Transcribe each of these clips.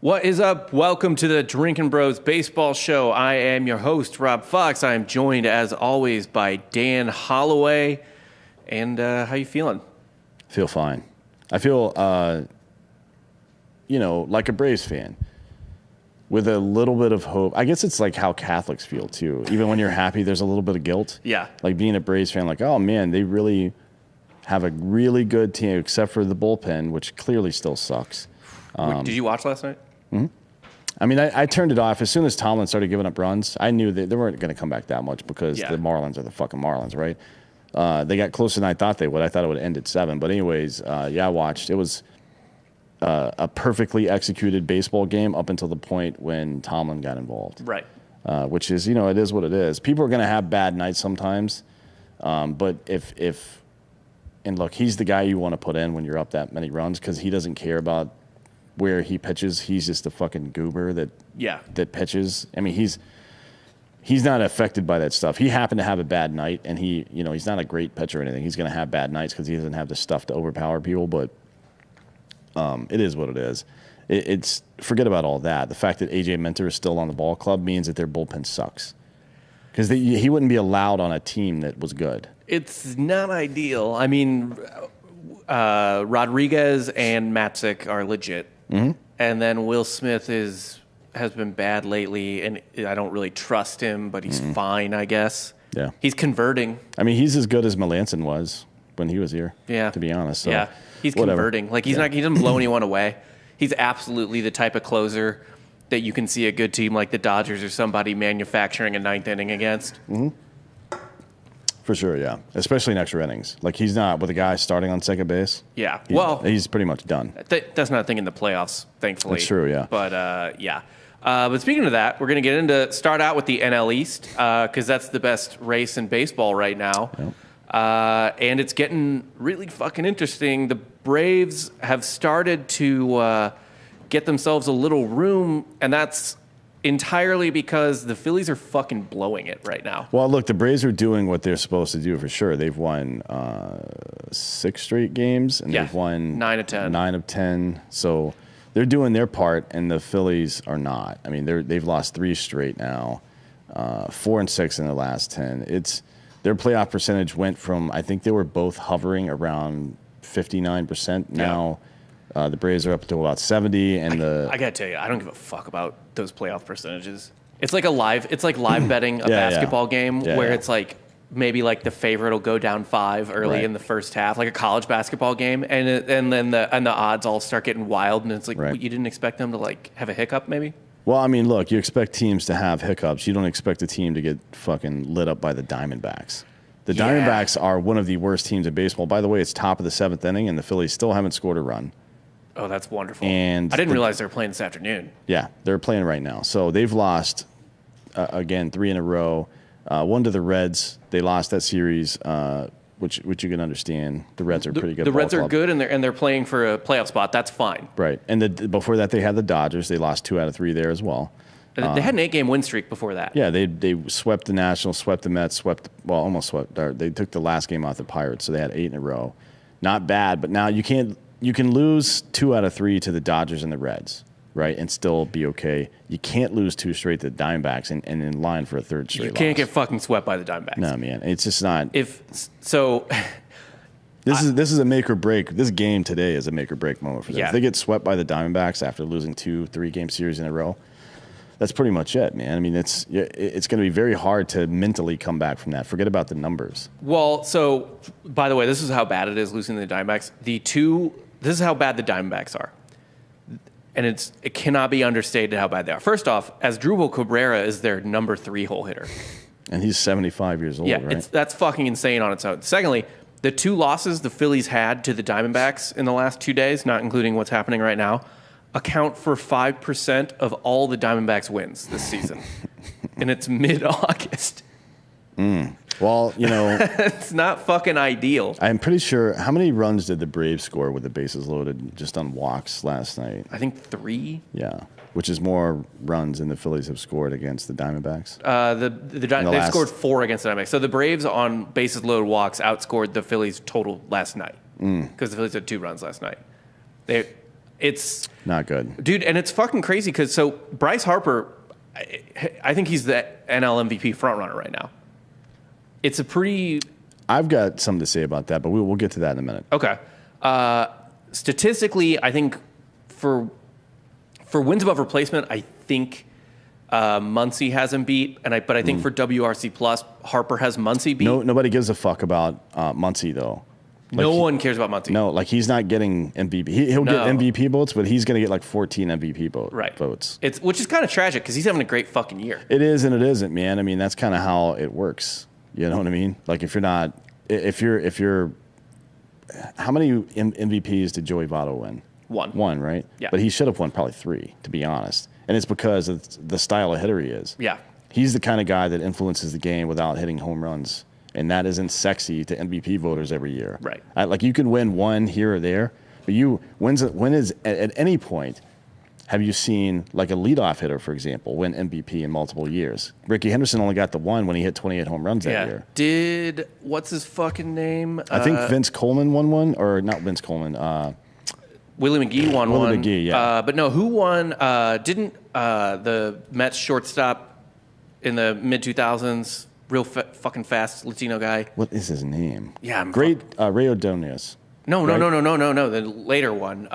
What is up? Welcome to the Drinkin' Bros Baseball Show. I am your host, Rob Fox. I am joined, as always, by Dan Holloway. And how you feeling? Feel fine. I feel, like a Braves fan with a little bit of hope. I guess it's like how Catholics feel, too. Even when you're happy, there's a little bit of guilt. Yeah. Like being a Braves fan, like, oh, man, they really have a really good team, except for the bullpen, which clearly still sucks. Did you watch last night? Mm-hmm. I mean, I turned it off. As soon as Tomlin started giving up runs, I knew that they weren't going to come back that much because the Marlins are the fucking Marlins, right? They got closer than I thought they would. I thought it would end at 7. But anyways, I watched. It was a perfectly executed baseball game up until the point when Tomlin got involved. Right. Which is, it is what it is. People are going to have bad nights sometimes. But and look, he's the guy you want to put in when you're up that many runs because he doesn't care about where he pitches. He's just a fucking goober that pitches. I mean, he's not affected by that stuff. He happened to have a bad night, and he's not a great pitcher or anything. He's going to have bad nights because he doesn't have the stuff to overpower people. But it is what it is. It's forget about all that. The fact that AJ Minter is still on the ball club means that their bullpen sucks because he wouldn't be allowed on a team that was good. It's not ideal. I mean, Rodriguez and Matzik are legit. Mm-hmm. And then Will Smith has been bad lately, and I don't really trust him, but he's fine, I guess. Yeah. He's converting. I mean, he's as good as Melanson was when he was here, to be honest. So, yeah, he's converting. Like, he doesn't blow anyone away. He's absolutely the type of closer that you can see a good team like the Dodgers or somebody manufacturing a ninth inning against. Mm-hmm. For sure, yeah. Especially in extra innings. Like, he's not with a guy starting on second base. Yeah. He's pretty much done. That's not a thing in the playoffs, thankfully. That's true, yeah. But, yeah. But speaking of that, we're going to start out with the NL East because that's the best race in baseball right now. Yep. And it's getting really fucking interesting. The Braves have started to get themselves a little room, and that's entirely because the Phillies are fucking blowing it right now. Well, look, the Braves are doing what they're supposed to do for sure. They've won 6 straight games, and they've won 9 of 10. 9 of 10. So they're doing their part, and the Phillies are not. I mean, they've lost 3 straight now, 4 and 6 in the last 10. Their playoff percentage went from, I think they were both hovering around 59%. Now the Braves are up to about 70, and I gotta tell you, I don't give a fuck about those playoff percentages. It's like live betting a basketball game where it's like maybe like the favorite will go down 5 early in the first half, like a college basketball game, and then the odds all start getting wild, and it's like you didn't expect them to like have a hiccup, maybe. Well, I mean, look, you expect teams to have hiccups. You don't expect a team to get fucking lit up by the Diamondbacks. The Diamondbacks are one of the worst teams in baseball. By the way, it's top of the 7th inning, and the Phillies still haven't scored a run. Oh, that's wonderful. And I didn't realize they were playing this afternoon. Yeah, they're playing right now. So they've lost, again, 3 in a row. 1 to the Reds. They lost that series, which you can understand. The Reds are pretty good. The Reds are good, and they're playing for a playoff spot. That's fine. Right. And before that, they had the Dodgers. They lost 2 out of 3 there as well. They had an 8-game win streak before that. Yeah, they swept the Nationals, swept the Mets, almost swept. They took the last game off the Pirates, so they had 8 in a row. Not bad, but now you can lose 2 out of 3 to the Dodgers and the Reds, right, and still be okay. You can't lose 2 straight to the Diamondbacks and in line for a 3rd straight You can't loss. get fucking swept by the Diamondbacks. No, man, it's just not. This is a make or break. This game today is a make or break moment for them. Yeah. If they get swept by the Diamondbacks after losing 2-3 game series in a row, that's pretty much it, man. I mean, it's going to be very hard to mentally come back from that. Forget about the numbers. Well, so by the way, this is how bad it is losing to the Diamondbacks. This is how bad the Diamondbacks are, and it cannot be understated how bad they are. First off, Asdrubal Cabrera is their number 3 hole hitter, and he's 75 years old. Right? That's fucking insane on its own. Secondly, the 2 losses the Phillies had to the Diamondbacks in the last 2 days, not including what's happening right now, account for 5% of all the Diamondbacks wins this season. And it's mid-August. Well, it's not fucking ideal. I'm pretty sure. How many runs did the Braves score with the bases loaded just on walks last night? I think 3. Yeah, which is more runs than the Phillies have scored against the Diamondbacks. They've scored 4 against the Diamondbacks. So the Braves on bases loaded walks outscored the Phillies total last night because the Phillies had 2 runs last night. It's not good, dude, and it's fucking crazy because so Bryce Harper, I think he's the NL MVP frontrunner right now. It's a pretty. I've got something to say about that, but we'll get to that in a minute. Okay. Statistically, I think for wins above replacement, I think Muncy has him beat, but I think for WRC plus, Harper has Muncy beat. Nobody gives a fuck about Muncy though. Like no one cares about Muncy. No, like he's not getting MVP. He'll get MVP votes, but he's going to get like 14 MVP votes. Which is kind of tragic because he's having a great fucking year. It is and it isn't, man. I mean, that's kind of how it works. You know what I mean? Like if you're, how many MVPs did Joey Votto win? One, right? Yeah. But he should have won probably 3, to be honest. And it's because of the style of hitter he is. Yeah. He's the kind of guy that influences the game without hitting home runs. And that isn't sexy to MVP voters every year. Right. Like you can win one here or there, but at any point have you seen like a leadoff hitter, for example, win MVP in multiple years? Ricky Henderson only got the one when he hit 28 home runs that year. What's his fucking name? I think Vince Coleman won one, or not Vince Coleman. Willie McGee won one. Willie McGee, yeah. But no, who won? Didn't the Mets shortstop in the mid-2000s, real fucking fast Latino guy? What is his name? Yeah, Ray Ordonez. No. The later one.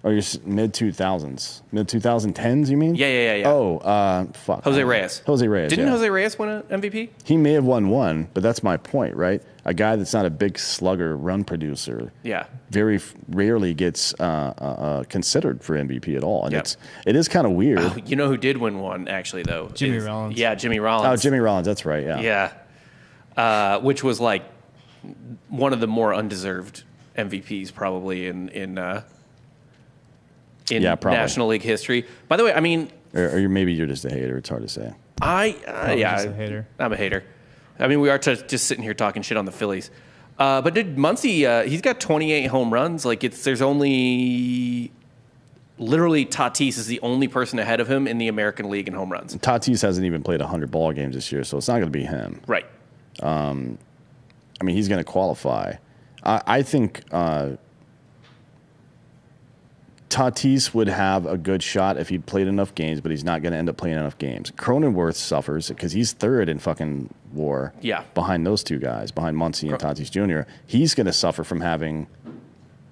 Or your mid-2000s. Mid-2010s, you mean? Yeah. Oh, fuck. Jose Reyes. Didn't Jose Reyes win an MVP? He may have won one, but that's my point, right? A guy that's not a big slugger run producer very rarely gets considered for MVP at all. And it is kind of weird. Oh, you know who did win one, actually, though? Jimmy Rollins. Yeah, Jimmy Rollins. Oh, Jimmy Rollins, that's right, yeah. Yeah. Which was like one of the more undeserved MVPs probably in National League history. By the way, I mean... Or maybe you're just a hater. It's hard to say. Just a hater. I'm a hater. I mean, we are just sitting here talking shit on the Phillies. But did Muncy, he's got 28 home runs. Like, there's only... Literally, Tatis is the only person ahead of him in the American League in home runs. Tatis hasn't even played 100 ball games this year, so it's not going to be him. Right. I mean, he's going to qualify. I think... Tatis would have a good shot if he'd played enough games, but he's not going to end up playing enough games. Cronenworth suffers because he's third in fucking WAR behind those two guys, behind Muncy and Tatis Jr. He's going to suffer from having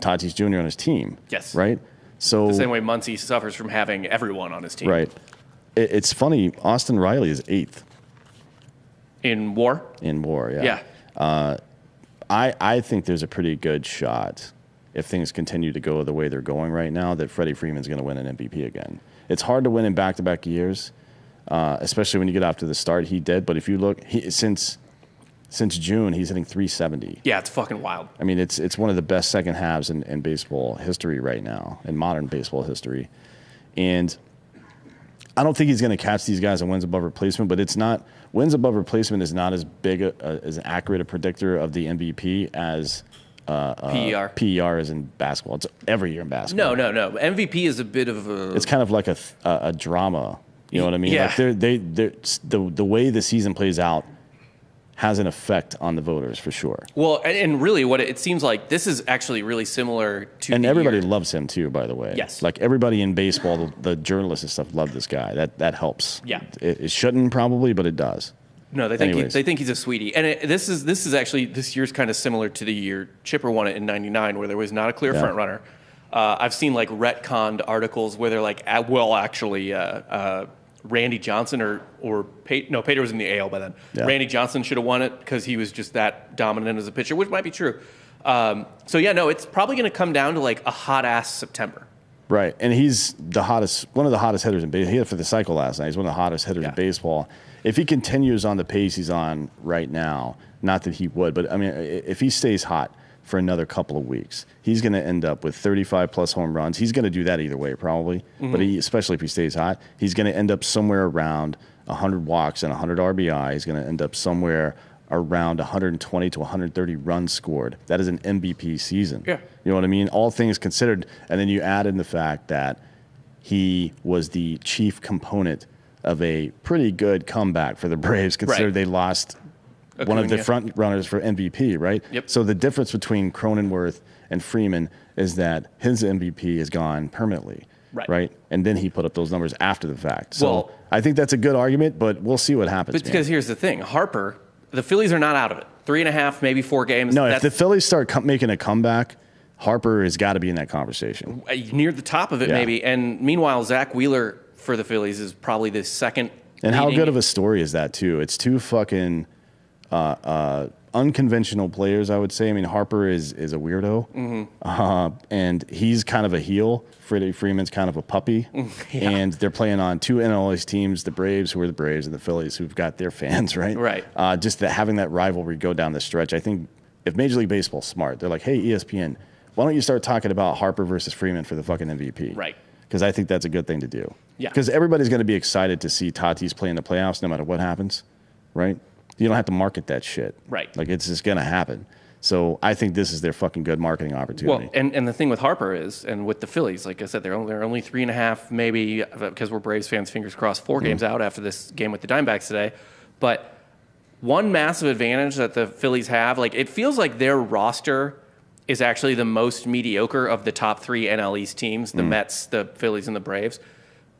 Tatis Jr. on his team. Yes. Right? So the same way Muncy suffers from having everyone on his team. Right. It's funny. Austin Riley is 8th. In WAR? In WAR, yeah. Yeah. I think there's a pretty good shot, if things continue to go the way they're going right now, that Freddie Freeman's going to win an MVP again. It's hard to win in back-to-back years, especially when you get off to the start he did. But if you look, since June, he's hitting 370. Yeah, it's fucking wild. I mean, it's one of the best second halves in baseball history right now, in modern baseball history. And I don't think he's going to catch these guys in wins above replacement, but it's not – wins above replacement is not as big as accurate a predictor of the MVP as – PER is in basketball. It's every year in basketball. No. MVP is a bit of a... It's kind of like a drama. You know what I mean? Yeah. Like the way the season plays out has an effect on the voters for sure. Well, and really what it seems like this is actually really similar to... And everybody loves him too, by the way. Yes. Like everybody in baseball, the journalists and stuff love this guy. That helps. Yeah. It shouldn't probably, but it does. No, they think he's a sweetie, and this is actually this year's kind of similar to the year Chipper won it in '99, where there was not a clear front runner. I've seen like retconned articles where they're like, Randy Johnson or Pater was in the AL by then. Yeah. Randy Johnson should have won it because he was just that dominant as a pitcher, which might be true. It's probably going to come down to like a hot ass September. Right, and he's one of the hottest hitters in baseball. He hit for the cycle last night. He's one of the hottest hitters in baseball. If he continues on the pace he's on right now, not that he would, but I mean, if he stays hot for another couple of weeks, he's going to end up with 35-plus home runs. He's going to do that either way, probably. Mm-hmm. But especially if he stays hot, he's going to end up somewhere around 100 walks and 100 RBI. He's going to end up somewhere around 120 to 130 runs scored. That is an MVP season. Yeah. You know what I mean? All things considered. And then you add in the fact that he was the chief component of a pretty good comeback for the Braves, considered they lost one of the front runners for MVP, right? Yep. So the difference between Cronenworth and Freeman is that his MVP is gone permanently, right? And then he put up those numbers after the fact. So I think that's a good argument, but we'll see what happens. But because here's the thing, Harper, the Phillies are not out of it. 3.5, maybe 4 games. No, if the Phillies start making a comeback, Harper has got to be in that conversation. Near the top of it, maybe. And meanwhile, Zach Wheeler for the Phillies is probably the second. And how good of a story is that, too? It's 2 fucking unconventional players, I would say. I mean, Harper is a weirdo, and he's kind of a heel. Freddie Freeman's kind of a puppy. And they're playing on 2 NL East teams, the Braves, who are the Braves, and the Phillies, who've got their fans, right? Right. Just having that rivalry go down the stretch. I think if Major League Baseball's smart, they're like, hey, ESPN, why don't you start talking about Harper versus Freeman for the fucking MVP? Right. Because I think that's a good thing to do. Yeah. Because everybody's going to be excited to see Tatis play in the playoffs no matter what happens, right? You don't have to market that shit. Right. Like, it's just going to happen. So I think this is their fucking good marketing opportunity. Well, and the thing with Harper is, and with the Phillies, like I said, they're only 3.5, maybe, because we're Braves fans, fingers crossed, 4 games out after this game with the Diamondbacks today. But one massive advantage that the Phillies have, like, it feels like their roster is actually the most mediocre of the top 3 NL East teams, the Mets, the Phillies, and the Braves.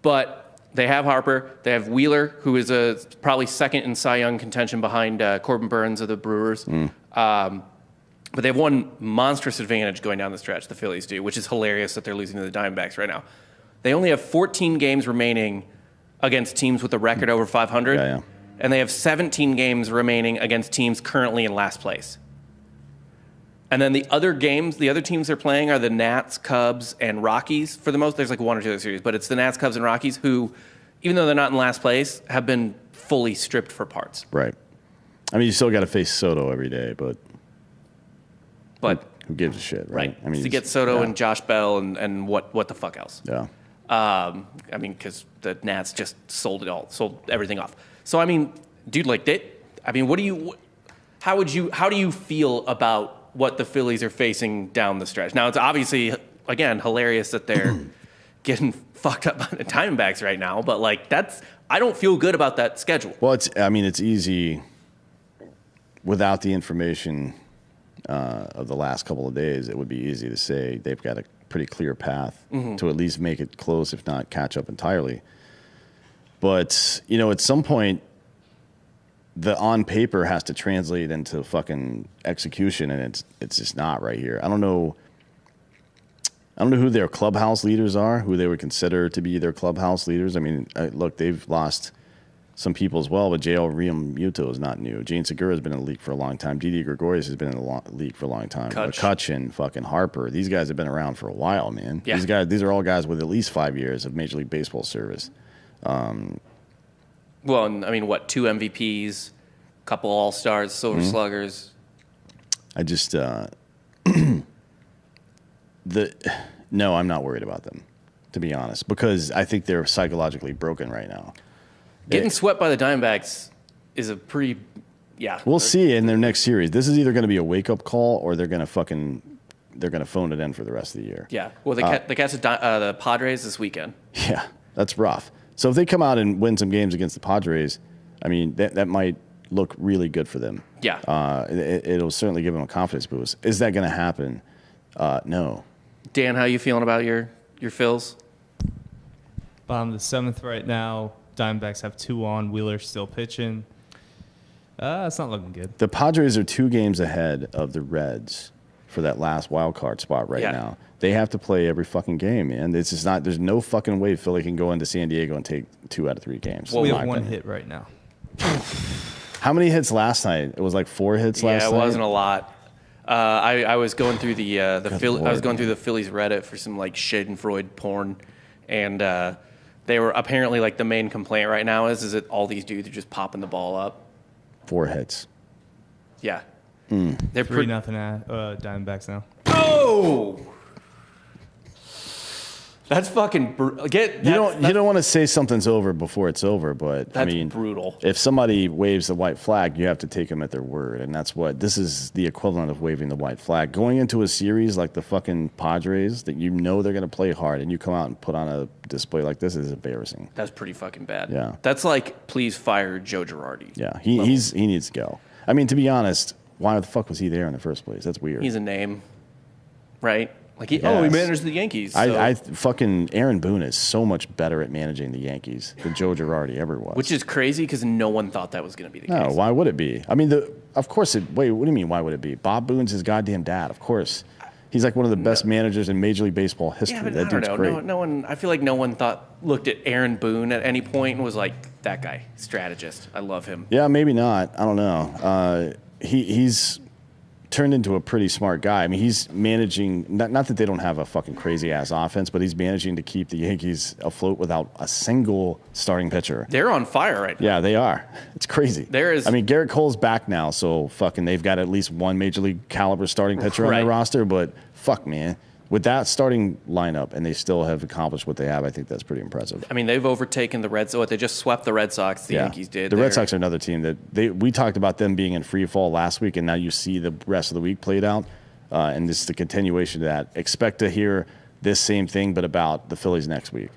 But they have Harper. They have Wheeler, who is probably second in Cy Young contention behind Corbin Burns of the Brewers. But they have one monstrous advantage going down the stretch, the Phillies do, which is hilarious that they're losing to the Diamondbacks right now. They only have 14 games remaining against teams with a record over 500. And they have 17 games remaining against teams currently in last place. And then the other teams they're playing are the Nats, Cubs, and Rockies for the most. There's like 1 or 2 other series, but it's the Nats, Cubs, and Rockies who, even though they're not in last place, have been fully stripped for parts. Right. I mean, you still got to face Soto every day, but who gives a shit, right? I mean, to get Soto and Josh Bell and what the fuck else? Yeah. I mean, because the Nats just sold everything off. So I mean, dude, like how do you feel about what the Phillies are facing down the stretch? Now, it's obviously, again, hilarious that they're getting fucked up by the Diamondbacks right now, but like I don't feel good about that schedule. Well, it's easy without the information of the last couple of days. It would be easy to say they've got a pretty clear path to at least make it close, if not catch up entirely. But, at some point, the on paper has to translate into fucking execution, and it's just not right here. I don't know who their clubhouse leaders are, who they would consider to be their clubhouse leaders. I mean, look, they've lost some people as well, but J.L. Realmuto is not new. Gene Segura has been in the league for a long time. Didi Gregorius has been in the league for a long time. McCutchen, fucking Harper. These guys have been around for a while, man. Yeah. These are all guys with at least 5 years of Major League Baseball service. Well, I mean, 2 MVPs, couple All-Stars, Silver Sluggers. I just no, I'm not worried about them, to be honest, because I think they're psychologically broken right now. Getting swept by the Diamondbacks is a pretty, We'll see in their next series. This is either going to be a wake-up call or they're going to phone it in for the rest of the year. Yeah. Well, they catch the Padres this weekend. Yeah, that's rough. So if they come out and win some games against the Padres, I mean, that might look really good for them. Yeah. It'll certainly give them a confidence boost. Is that going to happen? No. Dan, how you feeling about your Phils? Bottom of the 7th right now. Diamondbacks have 2 on. Wheeler's still pitching. It's not looking good. The Padres are 2 games ahead of the Reds for that last wild card spot right now. They have to play every fucking game, man. It's just not. There's no fucking way Philly can go into San Diego and take 2 out of 3 games. Well, we have 1 hit right now. How many hits last night? It was like 4 hits last night. Yeah, it wasn't a lot. I was going through I was going through the Phillies Reddit for some like Schadenfreude porn, and they were apparently like the main complaint right now is that all these dudes are just popping the ball up. 4 hits. Yeah. They're 3-0 Diamondbacks now. Oh, that's fucking brutal. You don't want to say something's over before it's over, but that's I mean, brutal. If somebody waves the white flag, you have to take them at their word, and this is the equivalent of waving the white flag. Going into a series like the fucking Padres that you know they're going to play hard, and you come out and put on a display like this is embarrassing. That's pretty fucking bad. Yeah, that's like please fire Joe Girardi. Yeah, he needs to go. I mean, to be honest, why the fuck was he there in the first place? That's weird. He's a name, right? Like he Yes. managed the Yankees. So. I fucking Aaron Boone is so much better at managing the Yankees than Joe Girardi ever was. Which is crazy because no one thought that was going to be the no, case. why would it be? I mean, of course it. Wait, what do you mean? Why would it be? Bob Boone's his goddamn dad. Of course, he's like one of the best managers in Major League Baseball history. Yeah, but that I don't dude's know. great. No one. I feel like no one looked at Aaron Boone at any point and was like, that guy, strategist. I love him. Yeah, maybe not. I don't know. He's turned into a pretty smart guy. I mean, he's managing, not that they don't have a fucking crazy-ass offense, but he's managing to keep the Yankees afloat without a single starting pitcher. They're on fire right now. Yeah, they are. It's crazy. I mean, Garrett Cole's back now, so fucking they've got at least one Major League caliber starting pitcher on their roster, but fuck, man. With that starting lineup, and they still have accomplished what they have, I think that's pretty impressive. I mean, they've overtaken the Reds. They just swept the Red Sox. The Yankees did. The Red Sox are another team that we talked about them being in free fall last week, and now you see the rest of the week played out. And this is the continuation of that. Expect to hear this same thing, but about the Phillies next week.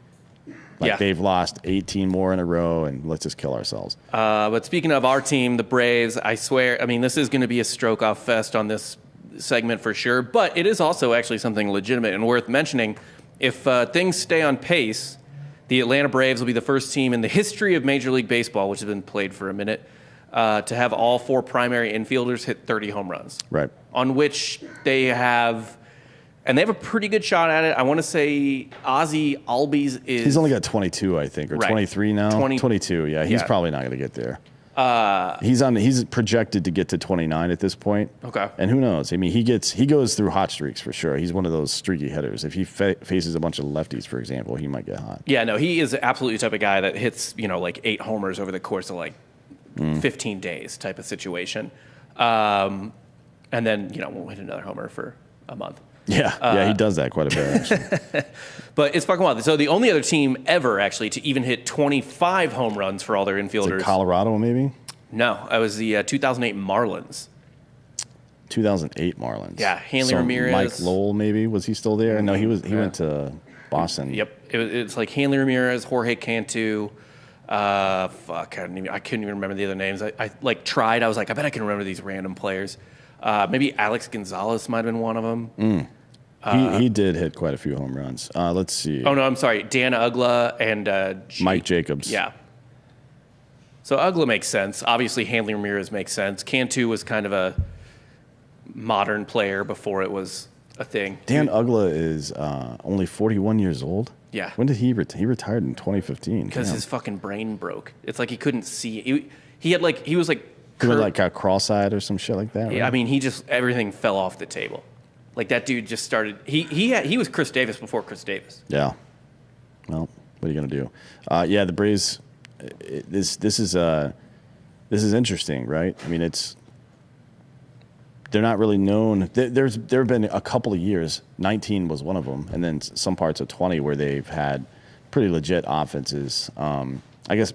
They've lost 18 more in a row, and let's just kill ourselves. But speaking of our team, the Braves, I swear, I mean, this is going to be a stroke-off fest on this segment for sure, but it is also actually something legitimate and worth mentioning. If things stay on pace, the Atlanta Braves will be the first team in the history of Major League Baseball, which has been played for a minute, to have all 4 primary infielders hit 30 home runs. Right. On which they have a pretty good shot at it. I want to say Ozzie Albies is... He's only got 22, I think, or 23 now. 22, yeah. He's probably not going to get there. He's projected to get to 29 at this point. Okay. And who knows? I mean, he goes through hot streaks for sure. He's one of those streaky hitters. If he faces a bunch of lefties, for example, he might get hot. Yeah, no, he is absolutely the type of guy that hits, like 8 homers over the course of 15 days type of situation. And then, won't hit another homer for a month. Yeah, he does that quite a bit, actually. But it's fucking wild. So the only other team ever, actually, to even hit 25 home runs for all their infielders. Colorado, maybe? No, it was the 2008 Marlins. 2008 Marlins. Yeah, Hanley Ramirez. Mike Lowell, maybe? Was he still there? No, he went to Boston. Yep. It's like Hanley Ramirez, Jorge Cantu. I couldn't even remember the other names. I tried. I was like, I bet I can remember these random players. Maybe Alex Gonzalez might have been one of them. He did hit quite a few home runs. Let's see. Oh, no, I'm sorry. Dan Ugla and Mike Jacobs. Yeah. So Ugla makes sense. Obviously, Hanley Ramirez makes sense. Cantu was kind of a modern player before it was a thing. Dan Ugla is only 41 years old? Yeah. When did he retire? He retired in 2015. Because his fucking brain broke. It's like he couldn't see. He was like... He went got cross-eyed or some shit like that, right? Yeah, I mean, everything fell off the table. Like, that dude just started... He was Chris Davis before Chris Davis. Yeah. Well, what are you going to do? Yeah, the Braves... This is interesting, right? I mean, they're not really known. There have been a couple of years. 19 was one of them, and then some parts of 20 where they've had pretty legit offenses. I guess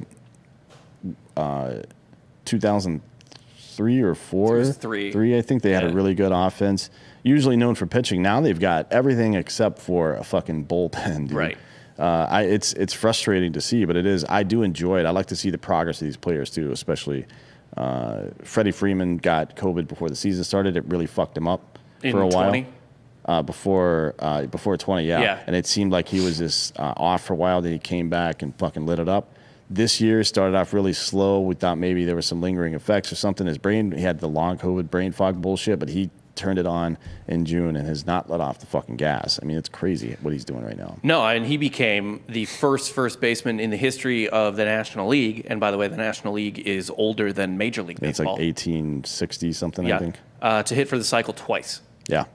2003 or 4. It was 3. 3, I think they had a really good offense. Usually known for pitching. Now they've got everything except for a fucking bullpen, dude. Right. It's frustrating to see, but it is. I do enjoy it. I like to see the progress of these players too, especially Freddie Freeman got COVID before the season started. It really fucked him up for a while. Before 20, yeah. And it seemed like he was just off for a while. Then he came back and fucking lit it up. This year started off really slow. We thought maybe there were some lingering effects or something. He had the long COVID brain fog bullshit, but he turned it on in June and has not let off the fucking gas. I mean, it's crazy what he's doing right now. No, and he became the first baseman in the history of the National League. And by the way, the National League is older than Major League Baseball. It's like 1860 something, I think. To hit for the cycle twice. Yeah.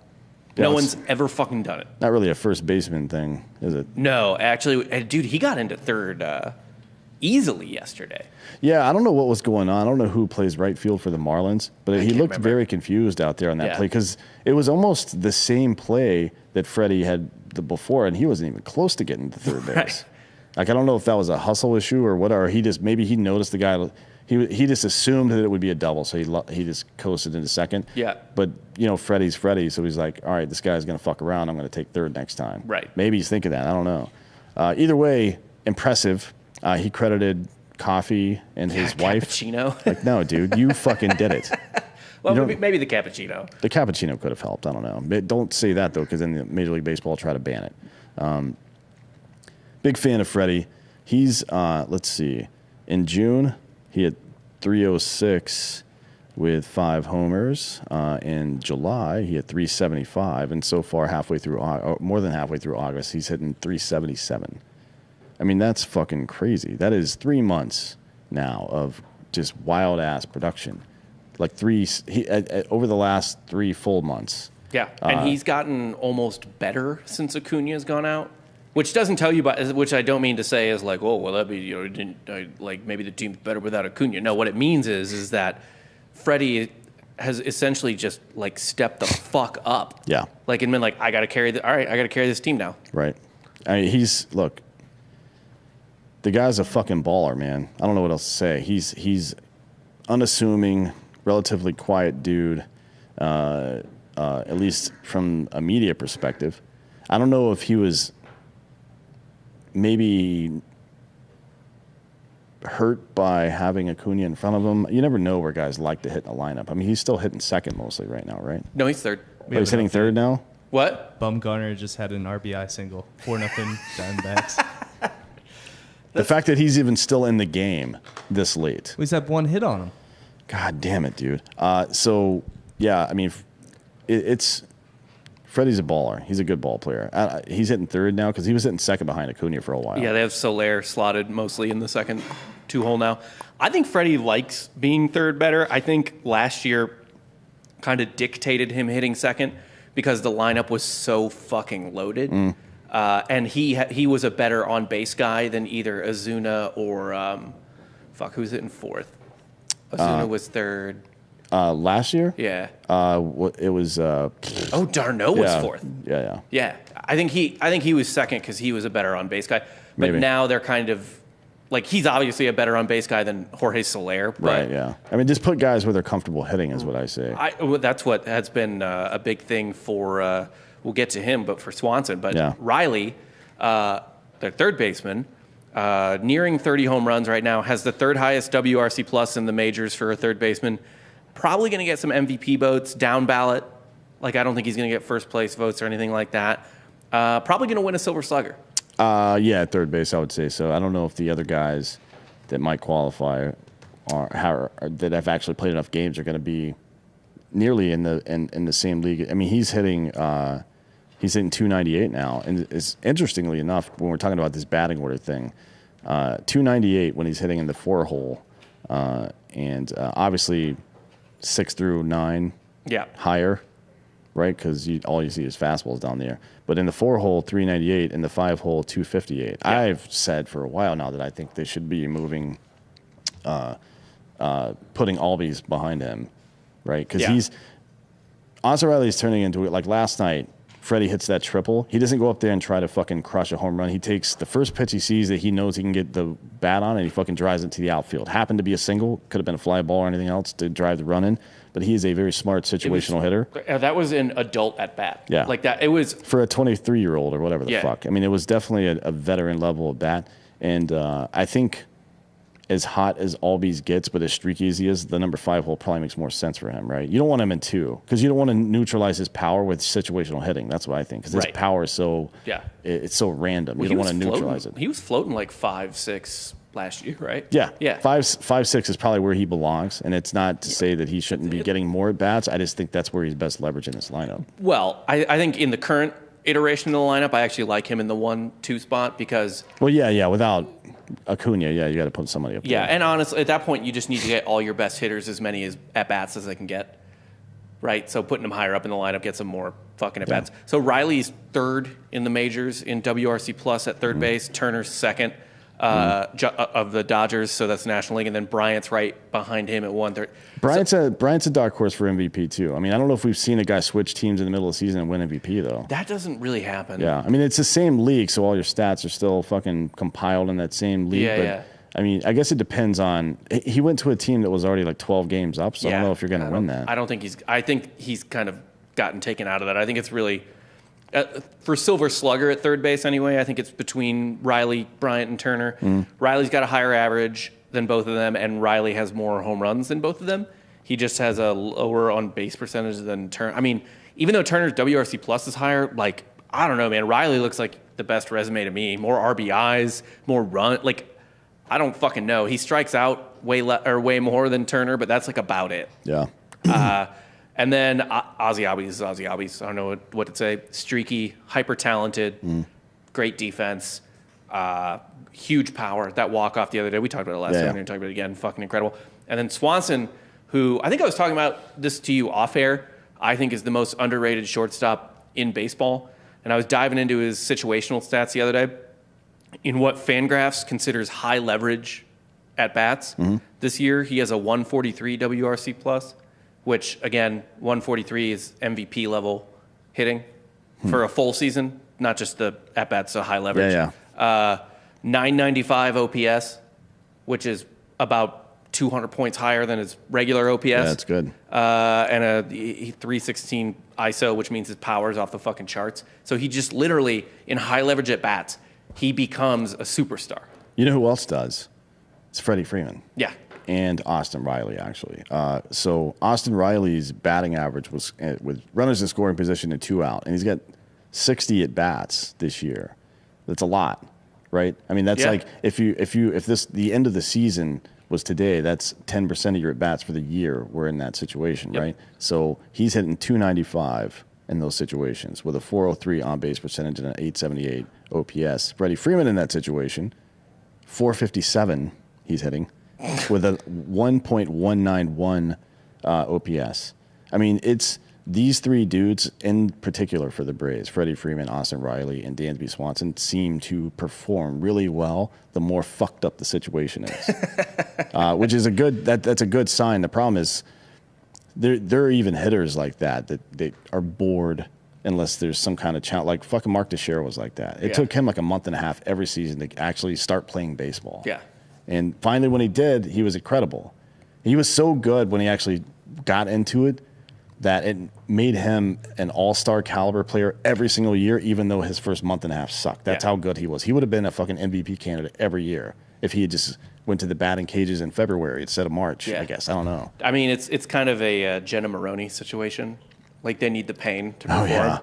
No one's ever fucking done it. Not really a first baseman thing, is it? No, actually, dude, he got into third easily yesterday. Yeah, I don't know what was going on. I don't know who plays right field for the Marlins, but he looked very confused out there on that play because it was almost the same play that Freddie had before, and he wasn't even close to getting to third base. Right. Like, I don't know if that was a hustle issue or what, or maybe he noticed the guy. He just assumed that it would be a double, so he just coasted into second. Yeah. But, Freddie's Freddie, so he's like, all right, this guy's going to fuck around. I'm going to take third next time. Right. Maybe he's thinking that. I don't know. Either way, impressive. He credited coffee and his wife. Cappuccino. Like, no, dude, you fucking did it. Well, maybe the cappuccino. The cappuccino could have helped. I don't know. Don't say that, though, because then the Major League Baseball will try to ban it. Big fan of Freddie. He's, let's see, in June, he had 306 with 5 homers. In July, he had 375. And so far, more than halfway through August, he's hitting 377. I mean, that's fucking crazy. That is 3 months now of just wild-ass production. Like over the last 3 full months. Yeah, and he's gotten almost better since Acuna's gone out, which doesn't tell you about. Which I don't mean to say is like, oh, well, that'd be like maybe the team's better without Acuna. No, what it means is that Freddie has essentially just like stepped the fuck up. Yeah, like and been like, I got to carry this team now. Right. I mean, look. The guy's a fucking baller, man. I don't know what else to say. He's unassuming, relatively quiet dude, at least from a media perspective. I don't know if he was maybe hurt by having Acuna in front of him. You never know where guys like to hit in a lineup. I mean, he's still hitting second mostly right now, right? No, he's third. Oh, he's hitting third now? What? Bumgarner just had an RBI single. 4-0 Diamondbacks. The fact that he's even still in the game this late. He's had 1 hit on him. God damn it, dude. So, yeah, I mean, it's Freddie's a baller. He's a good ball player. He's hitting third now because he was hitting second behind Acuna for a while. Yeah, they have Soler slotted mostly in the second 2-hole now. I think Freddie likes being third better. I think last year kind of dictated him hitting second because the lineup was so fucking loaded. And he was a better on-base guy than either Ozuna or who's hitting fourth? Ozuna was third. Last year? Yeah. It was. D'Arnaud was fourth. Yeah. I think he was second because he was a better on-base guy. But Maybe. now they're kind of like he's obviously a better on-base guy than Jorge Soler. Right. Yeah. I mean, just put guys where they're comfortable hitting is what I say. That's what has been a big thing for. We'll get to him, but for Swanson. But yeah. Riley, their third baseman, nearing 30 home runs right now, has the third highest WRC plus in the majors for a third baseman. Probably going to get some MVP votes, down ballot. Like, I don't think he's going to get first place votes or anything like that. Probably going to win a Silver Slugger. Yeah, at third base, I would say so. I don't know if the other guys that might qualify that have actually played enough games are going to be nearly in the same league. I mean, he's hitting 298 now, and it's interestingly enough when we're talking about this batting order thing, 298 when he's hitting in the 4-hole, and obviously 6 through 9 higher, right? Because all you see is fastballs down there. But in the 4-hole, 398, in the 5-hole, 258. Yeah. I've said for a while now that I think they should be moving, putting Albies behind him, right? Because Ozzie Albies is turning into, like last night, Freddie hits that triple. He doesn't go up there and try to fucking crush a home run. He takes the first pitch he sees that he knows he can get the bat on, and he fucking drives it to the outfield. Happened to be a single. Could have been a fly ball or anything else to drive the run in. But he is a very smart situational hitter. That was an adult at bat. Yeah. Like that. It was. For a 23-year-old or whatever the fuck. I mean, it was definitely a veteran level of bat. And I think as hot as Albies gets, but as streaky as he is, the number 5 hole probably makes more sense for him, right? You don't want him in 2 because you don't want to neutralize his power with situational hitting. That's what I think because his power is so it's so random. You don't want to neutralize it. He was floating like 5-6 last year, right? Yeah. 5-6 is probably where he belongs, and it's not to say that he shouldn't be getting more at bats. I just think that's where he's best leveraged in this lineup. Well, I think in the current iteration of the lineup, I actually like him in the 1-2 spot because. Well, without Acuna, you got to put somebody up there. Yeah, and honestly, at that point, you just need to get all your best hitters as many at-bats as they can get, right? So putting them higher up in the lineup gets them more fucking at-bats. Yeah. So Riley's third in the majors in WRC plus at third base. Turner's second of the Dodgers, so that's National League, and then Bryant's right behind him at 1-3. Bryant's a dark horse for MVP, too. I mean, I don't know if we've seen a guy switch teams in the middle of the season and win MVP, though. That doesn't really happen. Yeah, I mean, it's the same league, so all your stats are still fucking compiled in that same league. Yeah. I mean, I guess it depends on. He went to a team that was already like 12 games up, so I don't know if you're going to win that. I think he's kind of gotten taken out of that. I think it's really for Silver Slugger at third base anyway. I think it's between Riley, Bryant, and Turner. Riley's got a higher average than both of them, and Riley has more home runs than both of them. He just has a lower on base percentage than Turner. I mean, even though Turner's WRC plus is higher, like, I don't know, man. Riley looks like the best resume to me. More RBIs, more run. Like, I don't fucking know. He strikes out way more than Turner, but that's like about it. Yeah. And then Ozzie Albies is Ozzie Albies. I don't know what to say. Streaky, hyper talented, great defense, huge power. That walk off the other day, we talked about it last time. We're going to talk about it again. Fucking incredible. And then Swanson, who I think I was talking about this to you off air, I think is the most underrated shortstop in baseball. And I was diving into his situational stats the other day in what Fangraphs considers high leverage at bats. This year, he has a 143 WRC plus, which, again, 143 is MVP level hitting for a full season, not just the at bats, so high leverage. 995 OPS, which is about 200 points higher than his regular OPS. Yeah, that's good. And a 316 ISO, which means his power's off the fucking charts. So he just literally, in high leverage at bats, he becomes a superstar. You know who else does? It's Freddie Freeman. Yeah. And Austin Riley, actually. So Austin Riley's batting average was with runners in scoring position and 2 out, and he's got 60 at bats this year. That's a lot, right? I mean, that's like if the end of the season was today, that's 10% of your at bats for the year. We're in that situation, right? So he's hitting 295 in those situations with a 403 on base percentage and an 878 OPS. Freddie Freeman in that situation, 457 he's hitting with a 1.191 OPS. I mean, it's these three dudes in particular for the Braves, Freddie Freeman, Austin Riley, and Dansby Swanson, seem to perform really well the more fucked up the situation is, which is that's a good sign. The problem is there are even hitters like that they are bored unless there's some kind of challenge. Like fucking Mark Teixeira was like that. It took him like a month and a half every season to actually start playing baseball. Yeah. And finally, when he did, he was incredible. He was so good when he actually got into it that it made him an all-star caliber player every single year, even though his first month and a half sucked. That's how good he was. He would have been a fucking MVP candidate every year if he had just went to the batting cages in February instead of March, I guess. I don't know. I mean, it's kind of a Jenna Maroney situation. Like, they need the pain to perform. Oh, yeah.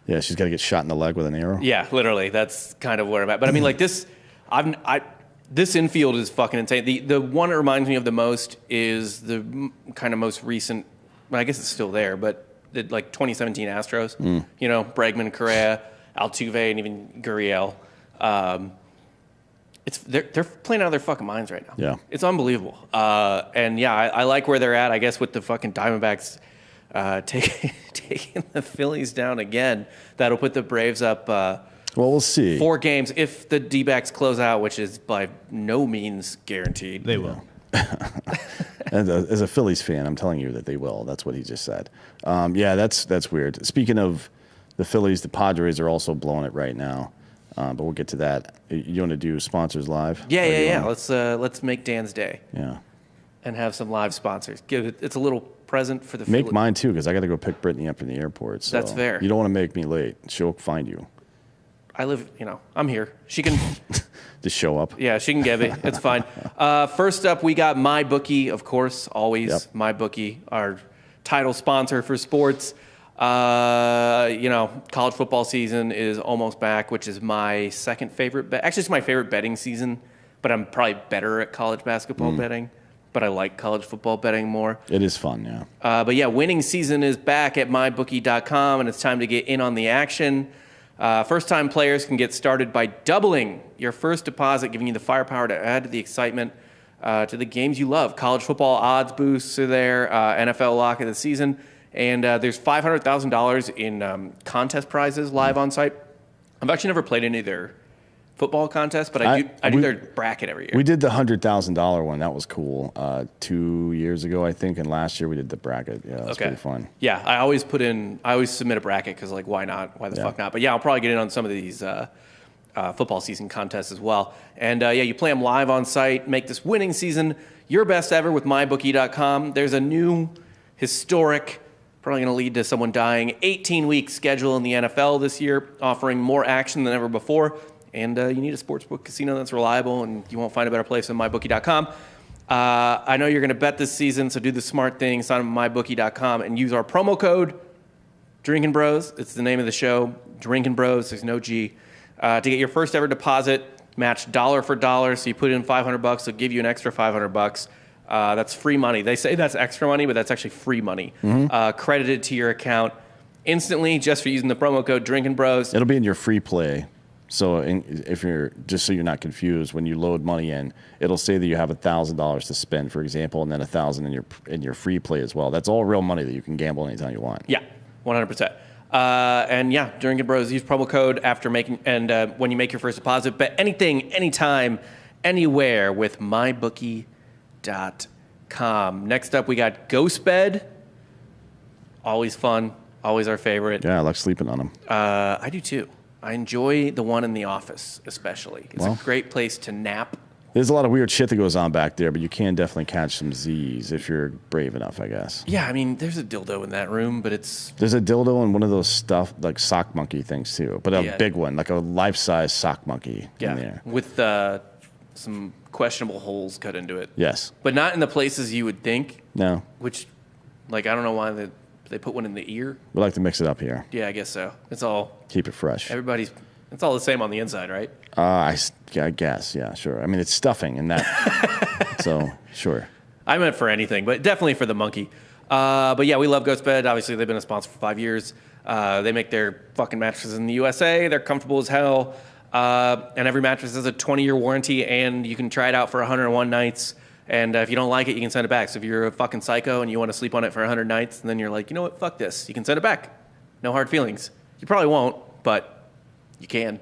Yeah, she's got to get shot in the leg with an arrow. Yeah, literally. That's kind of where I'm at. But, I mean, like, this infield is fucking insane. The one it reminds me of the most is the kind of most recent, well, I guess it's still there, but the, like 2017 Astros. You know, Bregman, Correa, Altuve, and even Gurriel. They're playing out of their fucking minds right now. Yeah. It's unbelievable. And yeah, I like where they're at, I guess, with the fucking Diamondbacks taking the Phillies down again. That'll put the Braves up well, we'll see. 4 games if the D-backs close out, which is by no means guaranteed. They will. As a Phillies fan, I'm telling you that they will. That's what he just said. Yeah, that's weird. Speaking of the Phillies, the Padres are also blowing it right now. But we'll get to that. You want to do sponsors live? Yeah. Let's make Dan's day. Yeah. And have some live sponsors. It's a little present for the Make mine too, because I got to go pick Brittany up from the airport. So that's fair. You don't want to make me late. She'll find you. I live, I'm here. She can just show up. Yeah, she can give it. It's fine. First up, we got MyBookie, of course, always. MyBookie, our title sponsor for sports. College football season is almost back, which is my second favorite bet. Actually, it's my favorite betting season, but I'm probably better at college basketball betting. But I like college football betting more. It is fun, yeah. But yeah, winning season is back at mybookie.com, and it's time to get in on the action. First-time players can get started by doubling your first deposit, giving you the firepower to add to the excitement to the games you love. College football odds boosts are there, NFL lock of the season, and there's $500,000 in contest prizes live on site. I've actually never played any of their football contests, but I do their bracket every year. We did the $100,000 one. That was cool. 2 years ago, I think, and last year we did the bracket. Yeah, that was pretty fun. Yeah, I always submit a bracket because, like, why not? Why the fuck not? But yeah, I'll probably get in on some of these football season contests as well. And you play them live on site. Make this winning season your best ever with mybookie.com. There's a new historic, probably going to lead to someone dying, 18-week schedule in the NFL this year, offering more action than ever before. And you need a sportsbook casino that's reliable, and you won't find a better place than mybookie.com. I know you're going to bet this season, so do the smart thing. Sign up at mybookie.com and use our promo code Drinking Bros. It's the name of the show, Drinking Bros. There's no G. To get your first ever deposit matched dollar for dollar. So you put in $500, they'll give you an extra $500. That's free money. They say that's extra money, but that's actually free money. Credited to your account instantly just for using the promo code Drinking Bros. It'll be in your free play. So if you're just so you're not confused, when you load money in, it'll say that you have $1,000 to spend, for example, and then $1,000 in your free play as well. That's all real money that you can gamble anytime you want. Yeah, 100%. And yeah, Drinking Bros, use promo code after making when you make your first deposit. Bet anything, anytime, anywhere with mybookie.com. Next up, we got Ghost Bed. Always fun. Always our favorite. Yeah, I like sleeping on them. I do too. I enjoy the one in the office, especially. It's a great place to nap. There's a lot of weird shit that goes on back there, but you can definitely catch some Z's if you're brave enough, I guess. Yeah, I mean, there's a dildo in that room, but There's a dildo and one of those stuff, like sock monkey things, too. But a big one, like a life-size sock monkey in there. With some questionable holes cut into it. Yes. But not in the places you would think. No. Which, like, I don't know why they put one in the ear. We like to mix it up here. Yeah, I guess so. It's all... Keep it fresh. It's all the same on the inside, right? I guess, yeah, sure. I mean, it's stuffing and that. So, sure. I meant for anything, but definitely for the monkey. But yeah, we love Ghost Bed. Obviously, they've been a sponsor for 5 years. They make their fucking mattresses in the USA. They're comfortable as hell. And every mattress has a 20-year warranty, and you can try it out for 101 nights. And if you don't like it, you can send it back. So if you're a fucking psycho and you want to sleep on it for 100 nights, and then you're like, you know what, fuck this, you can send it back. No hard feelings. You probably won't, but you can.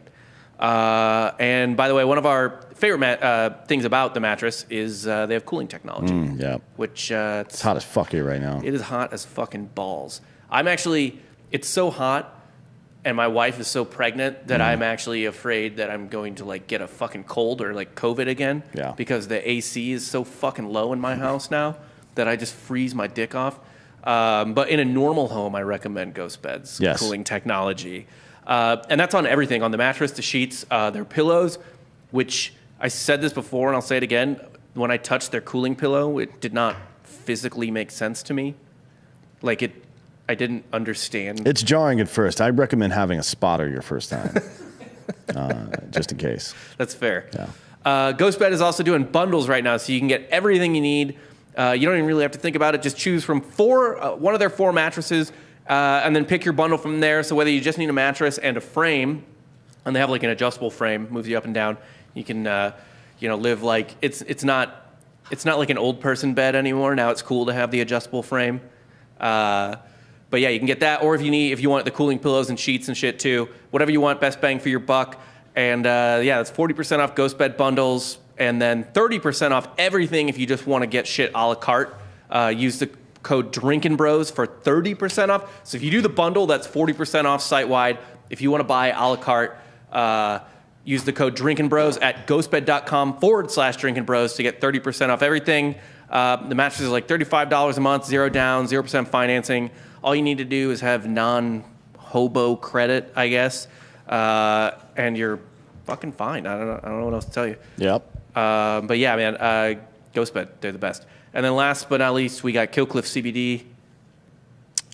And by the way, one of our favorite things about the mattress is they have cooling technology. Yeah. Which it's hot as fuck here right now. It is hot as fucking balls. It's so hot, and my wife is so pregnant that I'm actually afraid that I'm going to like get a fucking cold or like COVID again. Yeah. Because the AC is so fucking low in my house now that I just freeze my dick off. But in a normal home, I recommend Ghost Bed's cooling technology. And that's on everything, on the mattress, the sheets, their pillows, which I said this before and I'll say it again. When I touched their cooling pillow, it did not physically make sense to me. I didn't understand. It's jarring at first. I recommend having a spotter your first time, just in case. That's fair. Yeah. Ghost Bed is also doing bundles right now, so you can get everything you need. You don't even really have to think about it. Just choose from one of their 4 mattresses, and then pick your bundle from there. So whether you just need a mattress and a frame, and they have like an adjustable frame, moves you up and down. You can, live like it's not like an old person bed anymore. Now it's cool to have the adjustable frame. But yeah, you can get that, or if you want the cooling pillows and sheets and shit too, whatever you want, best bang for your buck. And it's 40% off Ghost Bed bundles, and then 30% off everything if you just want to get shit a la carte. Use the code Drinkin' Bros for 30% off. So if you do the bundle, that's 40% off site-wide. If you want to buy a la carte, use the code Drinkin' Bros at ghostbed.com/Drinkin' Bros to get 30% off everything. The mattress is like $35 a month, 0 down, 0% financing. All you need to do is have non-hobo credit, I guess, and you're fucking fine. I don't know what else to tell you. Yep. But yeah, man, Ghost Bed, they're the best. And then last but not least, we got Killcliff CBD.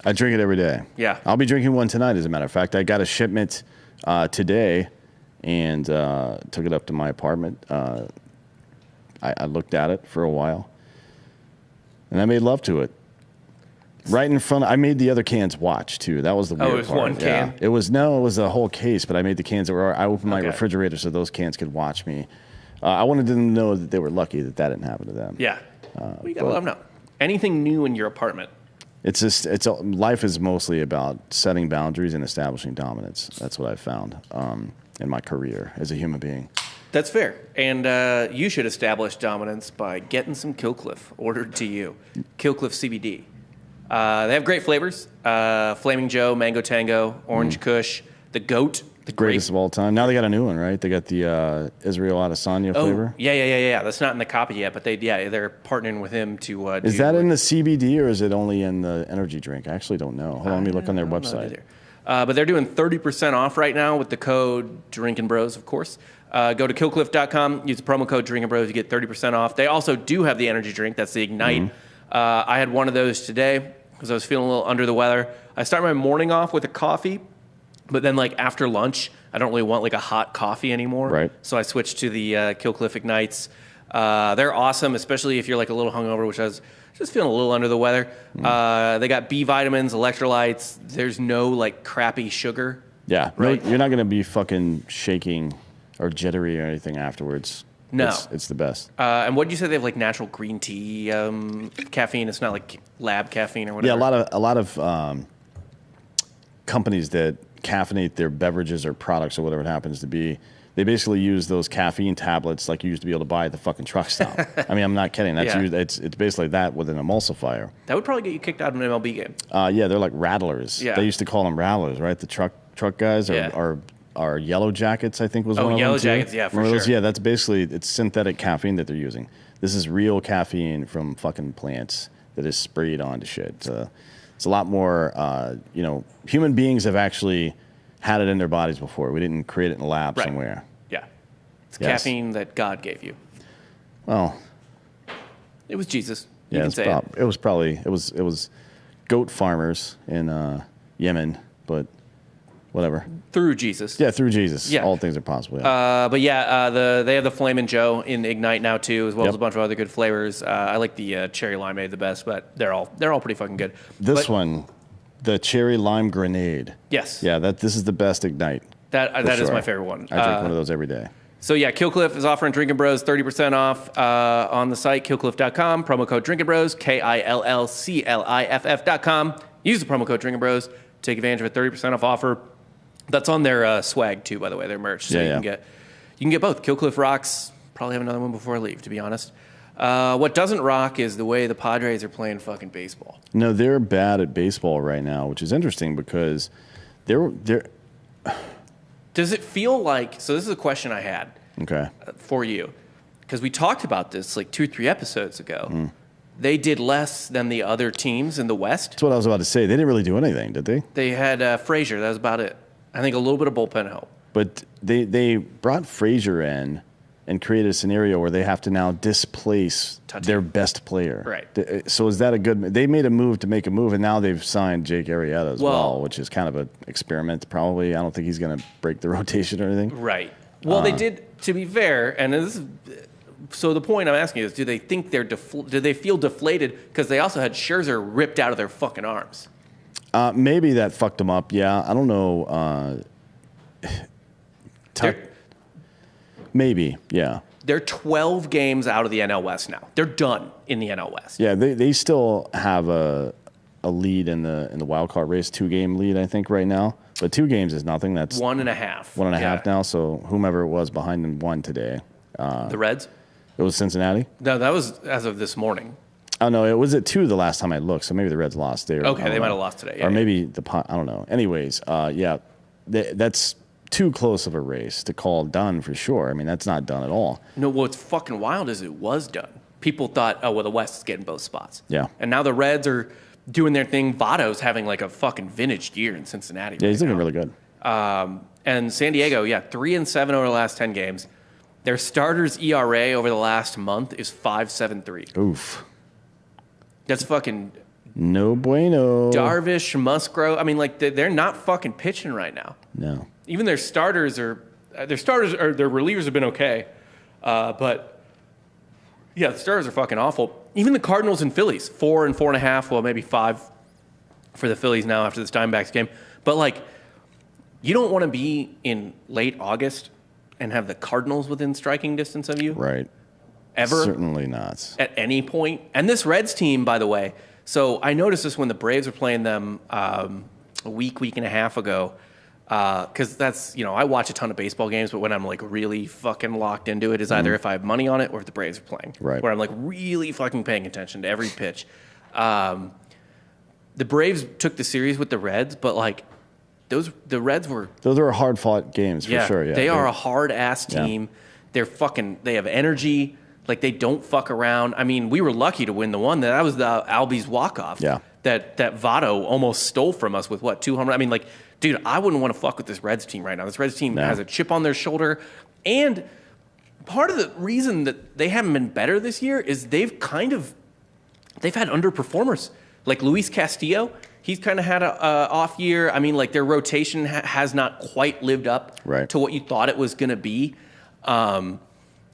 I drink it every day. Yeah. I'll be drinking one tonight, as a matter of fact. I got a shipment today and took it up to my apartment. I looked at it for a while, and I made love to it. Right in front. I made the other cans watch, too. That was the weird part. Oh, it was one can? Yeah. It was a whole case, but I made the cans. I opened my refrigerator so those cans could watch me. I wanted them to know that they were lucky that didn't happen to them. Yeah. Well, you got to let them know. Anything new in your apartment? Life is mostly about setting boundaries and establishing dominance. That's what I've found in my career as a human being. That's fair. And you should establish dominance by getting some Killcliff ordered to you. Killcliff CBD. They have great flavors. Flaming Joe, Mango Tango, Orange Kush, the Goat. The greatest of all time. Now they got a new one, right? They got the Israel Adesanya flavor. Yeah. That's not in the copy yet, but they're partnering with him to Is that in the CBD or is it only in the energy drink? I actually don't know. Hold on, let me look on their website. But they're doing 30% off right now with the code Drinkin' Bros, of course. Go to killcliff.com, use the promo code Drinking Bros, you get 30% off. They also do have the energy drink. That's the Ignite. I had one of those today because I was feeling a little under the weather. I start my morning off with a coffee, but then like after lunch, I don't really want like a hot coffee anymore. Right. So I switched to the Kill Cliff Ignites. They're awesome, especially if you're like a little hungover, which I was just feeling a little under the weather. They got B vitamins, electrolytes. There's no like crappy sugar. Yeah. Right. No, you're not going to be fucking shaking or jittery or anything afterwards. No. It's the best. And what did you say? They have like natural green tea caffeine. It's not like lab caffeine or whatever. Yeah, a lot of companies that caffeinate their beverages or products or whatever it happens to be, they basically use those caffeine tablets like you used to be able to buy at the fucking truck stop. I mean, I'm not kidding. That's Yeah. it's basically that with an emulsifier. That would probably get you kicked out of an MLB game. Yeah, they're like rattlers. Yeah. They used to call them rattlers, right? The truck guys Yeah. are Yellow Jackets, I think was Oh, one of Yellow them too. Jackets, yeah, for Remember those? sure. Yeah, that's basically, it's synthetic caffeine that they're using. This is real caffeine from fucking plants that is sprayed onto shit. It's a lot more, human beings have actually had it in their bodies before. We didn't create it in a lab Right. somewhere. Yeah. It's Yes. caffeine that God gave you. Well, It was Jesus. You yeah, can say it was probably, it was goat farmers in Yemen, but whatever. through Jesus. Yeah, through Jesus. Yeah. All things are possible. Yeah. But yeah, they have the Flamin' Joe in Ignite now too, as well as Yep. a bunch of other good flavors. I like the cherry limeade the best, but they're all pretty fucking good. This But- one, the cherry lime grenade. yes, Yeah, this is the best Ignite. that is sure. my favorite one. I drink one of those every day. So yeah, Killcliff is offering Drinking Bros 30% off on the site, killcliff.com. Promo code Drinking Bros, KILLCLIFF.com. Use the promo code Drinking Bros. Take advantage of a 30% off offer. That's on their swag too, by the way, their merch. So Yeah, you can get both. Killcliff rocks. Probably have another one before I leave, to be honest. What doesn't rock is the way the Padres are playing fucking baseball. No, they're bad at baseball right now, which is interesting because they're Does it feel like? So this is a question I had okay. for you, because we talked about this like 2-3 episodes ago. Mm. They did less than the other teams in the West. That's what I was about to say. They didn't really do anything, did they? They had Frazier. That was about it. I think a little bit of bullpen help. But they brought Frazier in and created a scenario where they have to now displace their best player. Right. So is that a good? They made a move to make a move, and now they've signed Jake Arrieta as well, which is kind of an experiment. Probably, I don't think he's going to break the rotation or anything. Right. Well, they did. To be fair, and this is. So the point I'm asking is, do they think do they feel deflated because they also had Scherzer ripped out of their fucking arms? Maybe that fucked them up. Yeah, I don't know. Maybe, yeah. They're 12 games out of the NL West now. They're done in the NL West. Yeah, they still have a lead in the wild card race, 2-game lead, I think, right now. But 2 games is nothing. That's 1.5. 1.5 now. So whomever it was behind them won today. The Reds? It was Cincinnati. No, that was as of this morning. Oh no, it was at 2 the last time I looked. So maybe the Reds lost there. Okay, they might have lost today. Or maybe I don't know. Anyways, yeah, that's too close of a race to call done for sure. I mean, that's not done at all. No, what's fucking wild is it was done. People thought, oh, well, the West is getting both spots. Yeah. And now the Reds are doing their thing. Votto's having like a fucking vintage year in Cincinnati. Yeah, he's looking really good. And San Diego, 3-7 over the last 10 games. Their starters ERA over the last month is 5.73. Oof. That's fucking no bueno. Darvish, Musgrove. I mean, like they're not fucking pitching right now. No. Even their relievers have been okay, but yeah, the starters are fucking awful. Even the Cardinals and Phillies, 4 and 4.5, well maybe 5 for the Phillies now after this Diamondbacks game. But like, you don't want to be in late August and have the Cardinals within striking distance of you. Right. Ever. Certainly not. At any point. And this Reds team, by the way, so I noticed this when the Braves were playing them a week and a half ago, because that's, I watch a ton of baseball games, but when I'm like really fucking locked into it is either if I have money on it or if the Braves are playing. Right. Where I'm like really fucking paying attention to every pitch. The Braves took the series with the Reds, but like the Reds were... Those are hard-fought games for sure. Yeah, they are a hard-ass team. Yeah. They have energy. Like, they don't fuck around. I mean, we were lucky to win the one. That was the Albies walk-off. Yeah. That Votto almost stole from us with, 2 home runs? I mean, like, dude, I wouldn't want to fuck with this Reds team right now. This Reds team has a chip on their shoulder. And part of the reason that they haven't been better this year is they've had underperformers. Like Luis Castillo, he's kind of had a off year. I mean, like their rotation has not quite lived up to what you thought it was going to be. But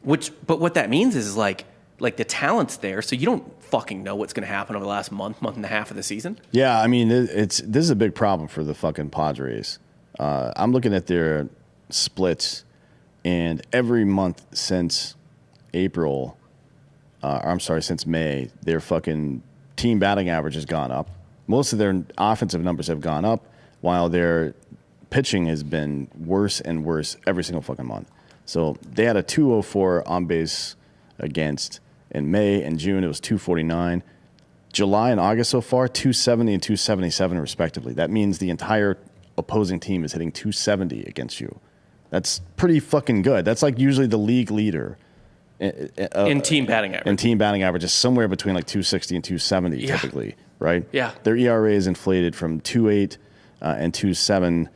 what that means is like the talent's there, so you don't fucking know what's going to happen over the last month and a half of the season. Yeah, I mean, this is a big problem for the fucking Padres. I'm looking at their splits, and every month since since May, their fucking team batting average has gone up. Most of their offensive numbers have gone up, while their pitching has been worse and worse every single fucking month. So they had a 204 on base against in May and June. It was 249. July and August so far, 270 and 277 respectively. That means the entire opposing team is hitting 270 against you. That's pretty fucking good. That's like usually the league leader in team batting average. And team batting average is somewhere between like 260 and 270 typically, right? Yeah. Their ERA is inflated from 2.8 and 2.7,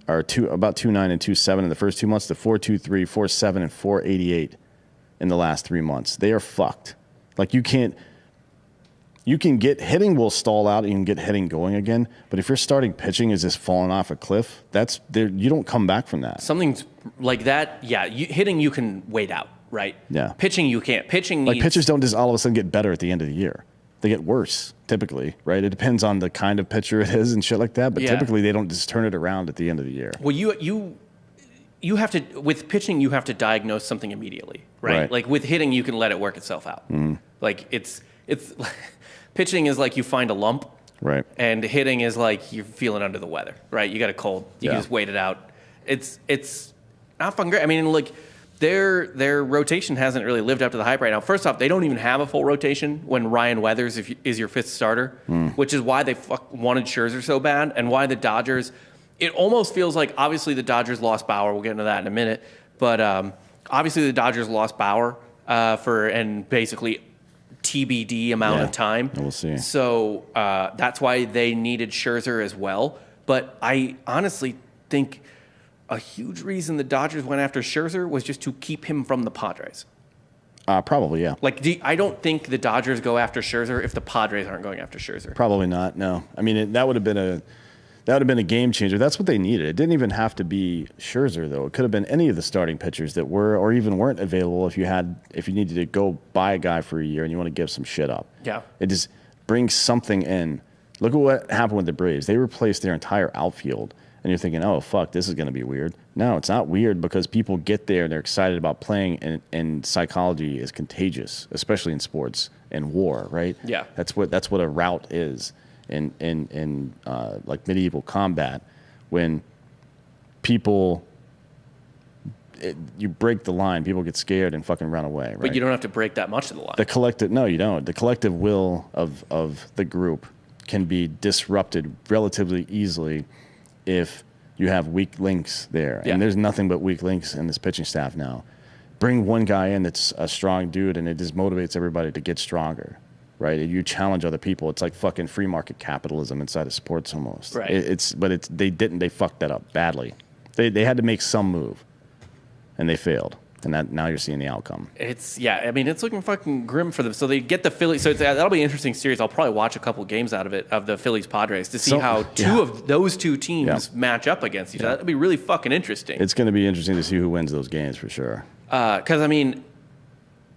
or about 2.9 and 2.7 in the first 2 months to 4.23, 4.7, and 4.88 in the last 3 months. They are fucked. Like you can get hitting will stall out and you can get hitting going again, but if your starting pitching is just falling off a cliff, you don't come back from that. Something's like that. Yeah, hitting you can wait out, right? Yeah. Pitching you can't. Pitchers don't just all of a sudden get better at the end of the year. They get worse typically, right? It depends on the kind of pitcher it is and shit like that, but typically they don't just turn it around at the end of the year. Well, you have to, with pitching, you have to diagnose something immediately, right? Like with hitting, you can let it work itself out. Like it's pitching is like you find a lump, right? And hitting is like you're feeling under the weather, right? You got a cold, you can just wait it out. It's not fun. Great. I mean, like their rotation hasn't really lived up to the hype right now. First off, they don't even have a full rotation when Ryan Weathers is your fifth starter, which is why they wanted Scherzer so bad, and why the Dodgers. It almost feels like, obviously, the Dodgers lost Bauer. We'll get into that in a minute. But obviously, the Dodgers lost Bauer and basically TBD amount of time. We'll see. So that's why they needed Scherzer as well. But I honestly think a huge reason the Dodgers went after Scherzer was just to keep him from the Padres. Probably, yeah. Like, I don't think the Dodgers go after Scherzer if the Padres aren't going after Scherzer. Probably not, no. I mean, that would have been a game changer. That's what they needed. It didn't even have to be Scherzer, though. It could have been any of the starting pitchers that were or even weren't available if you needed to go buy a guy for a year and you want to give some shit up. Yeah. It just brings something in. Look at what happened with the Braves. They replaced their entire outfield, and you're thinking, oh, fuck, this is going to be weird. No, it's not weird because people get there and they're excited about playing, and psychology is contagious, especially in sports and war, right? Yeah. That's what a rout is. In like medieval combat, when you break the line, people get scared and fucking run away. Right? But you don't have to break that much of the line. No, you don't. The collective will of the group can be disrupted relatively easily if you have weak links there. Yeah. And there's nothing but weak links in this pitching staff now. Bring one guy in that's a strong dude, and it just motivates everybody to get stronger. Right, you challenge other people. It's like fucking free market capitalism inside of sports almost. Right. They didn't. They fucked that up badly. They had to make some move, and they failed. And now you're seeing the outcome. It's looking fucking grim for them. So they get the Phillies. So that'll be an interesting series. I'll probably watch a couple games out of it, of the Phillies Padres, to see how two of those two teams match up against each other. That'll be really fucking interesting. It's going to be interesting to see who wins those games for sure. Because I mean,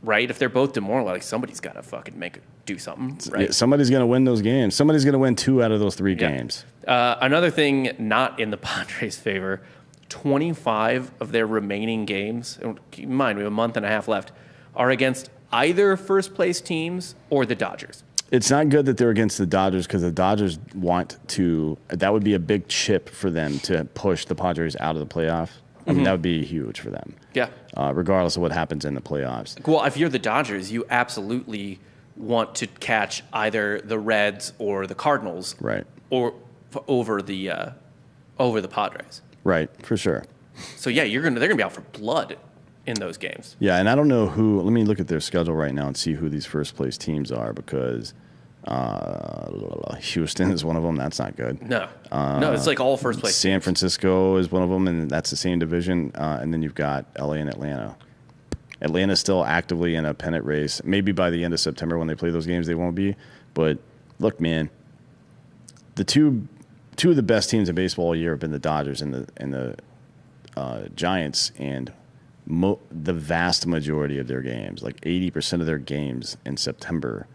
right? If they're both demoralized, somebody's got to fucking do something, right? Yeah, somebody's going to win those games. Somebody's going to win 2 out of those 3 games. Another thing not in the Padres' favor, 25 of their remaining games, keep in mind we have a month and a half left, are against either first-place teams or the Dodgers. It's not good that they're against the Dodgers because the Dodgers that would be a big chip for them to push the Padres out of the playoff. I mean, that would be huge for them. Yeah. Regardless of what happens in the playoffs. Well, if you're the Dodgers, you absolutely want to catch either the Reds or the Cardinals, right? Or over the Padres, right? For sure. So yeah, they're gonna be out for blood in those games. Yeah, and I don't know who. Let me look at their schedule right now and see who these first place teams are, because Houston is one of them. That's not good. No, it's like all first place. San Francisco is one of them, and that's the same division. And then you've got LA and Atlanta. Atlanta's still actively in a pennant race. Maybe by the end of September when they play those games, they won't be. But look, man, the two of the best teams in baseball all year have been the Dodgers and the Giants, and the vast majority of their games, like 80% of their games in September,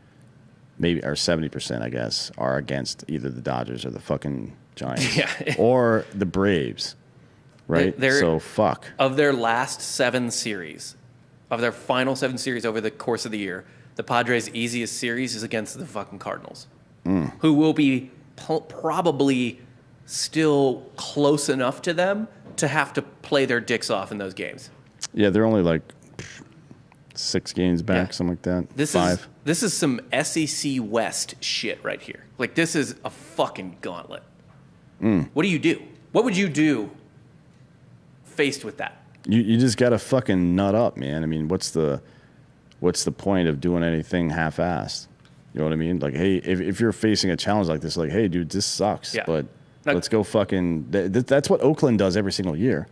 maybe or 70%, I guess, are against either the Dodgers or the fucking Giants, or the Braves, right? So fuck. Of their last 7 series, of their final 7 series over the course of the year, the Padres' easiest series is against the fucking Cardinals, who will be probably still close enough to them to have to play their dicks off in those games. Yeah, they're only like 6 games back, something like that. 5. This is some SEC West shit right here. Like, this is a fucking gauntlet. What do you do? What would you do faced with that? You just got to fucking nut up, man. I mean, what's the point of doing anything half-assed? You know what I mean? Like, hey, if you're facing a challenge like this, like, hey, dude, this sucks, but let's go fucking. That's what Oakland does every single year.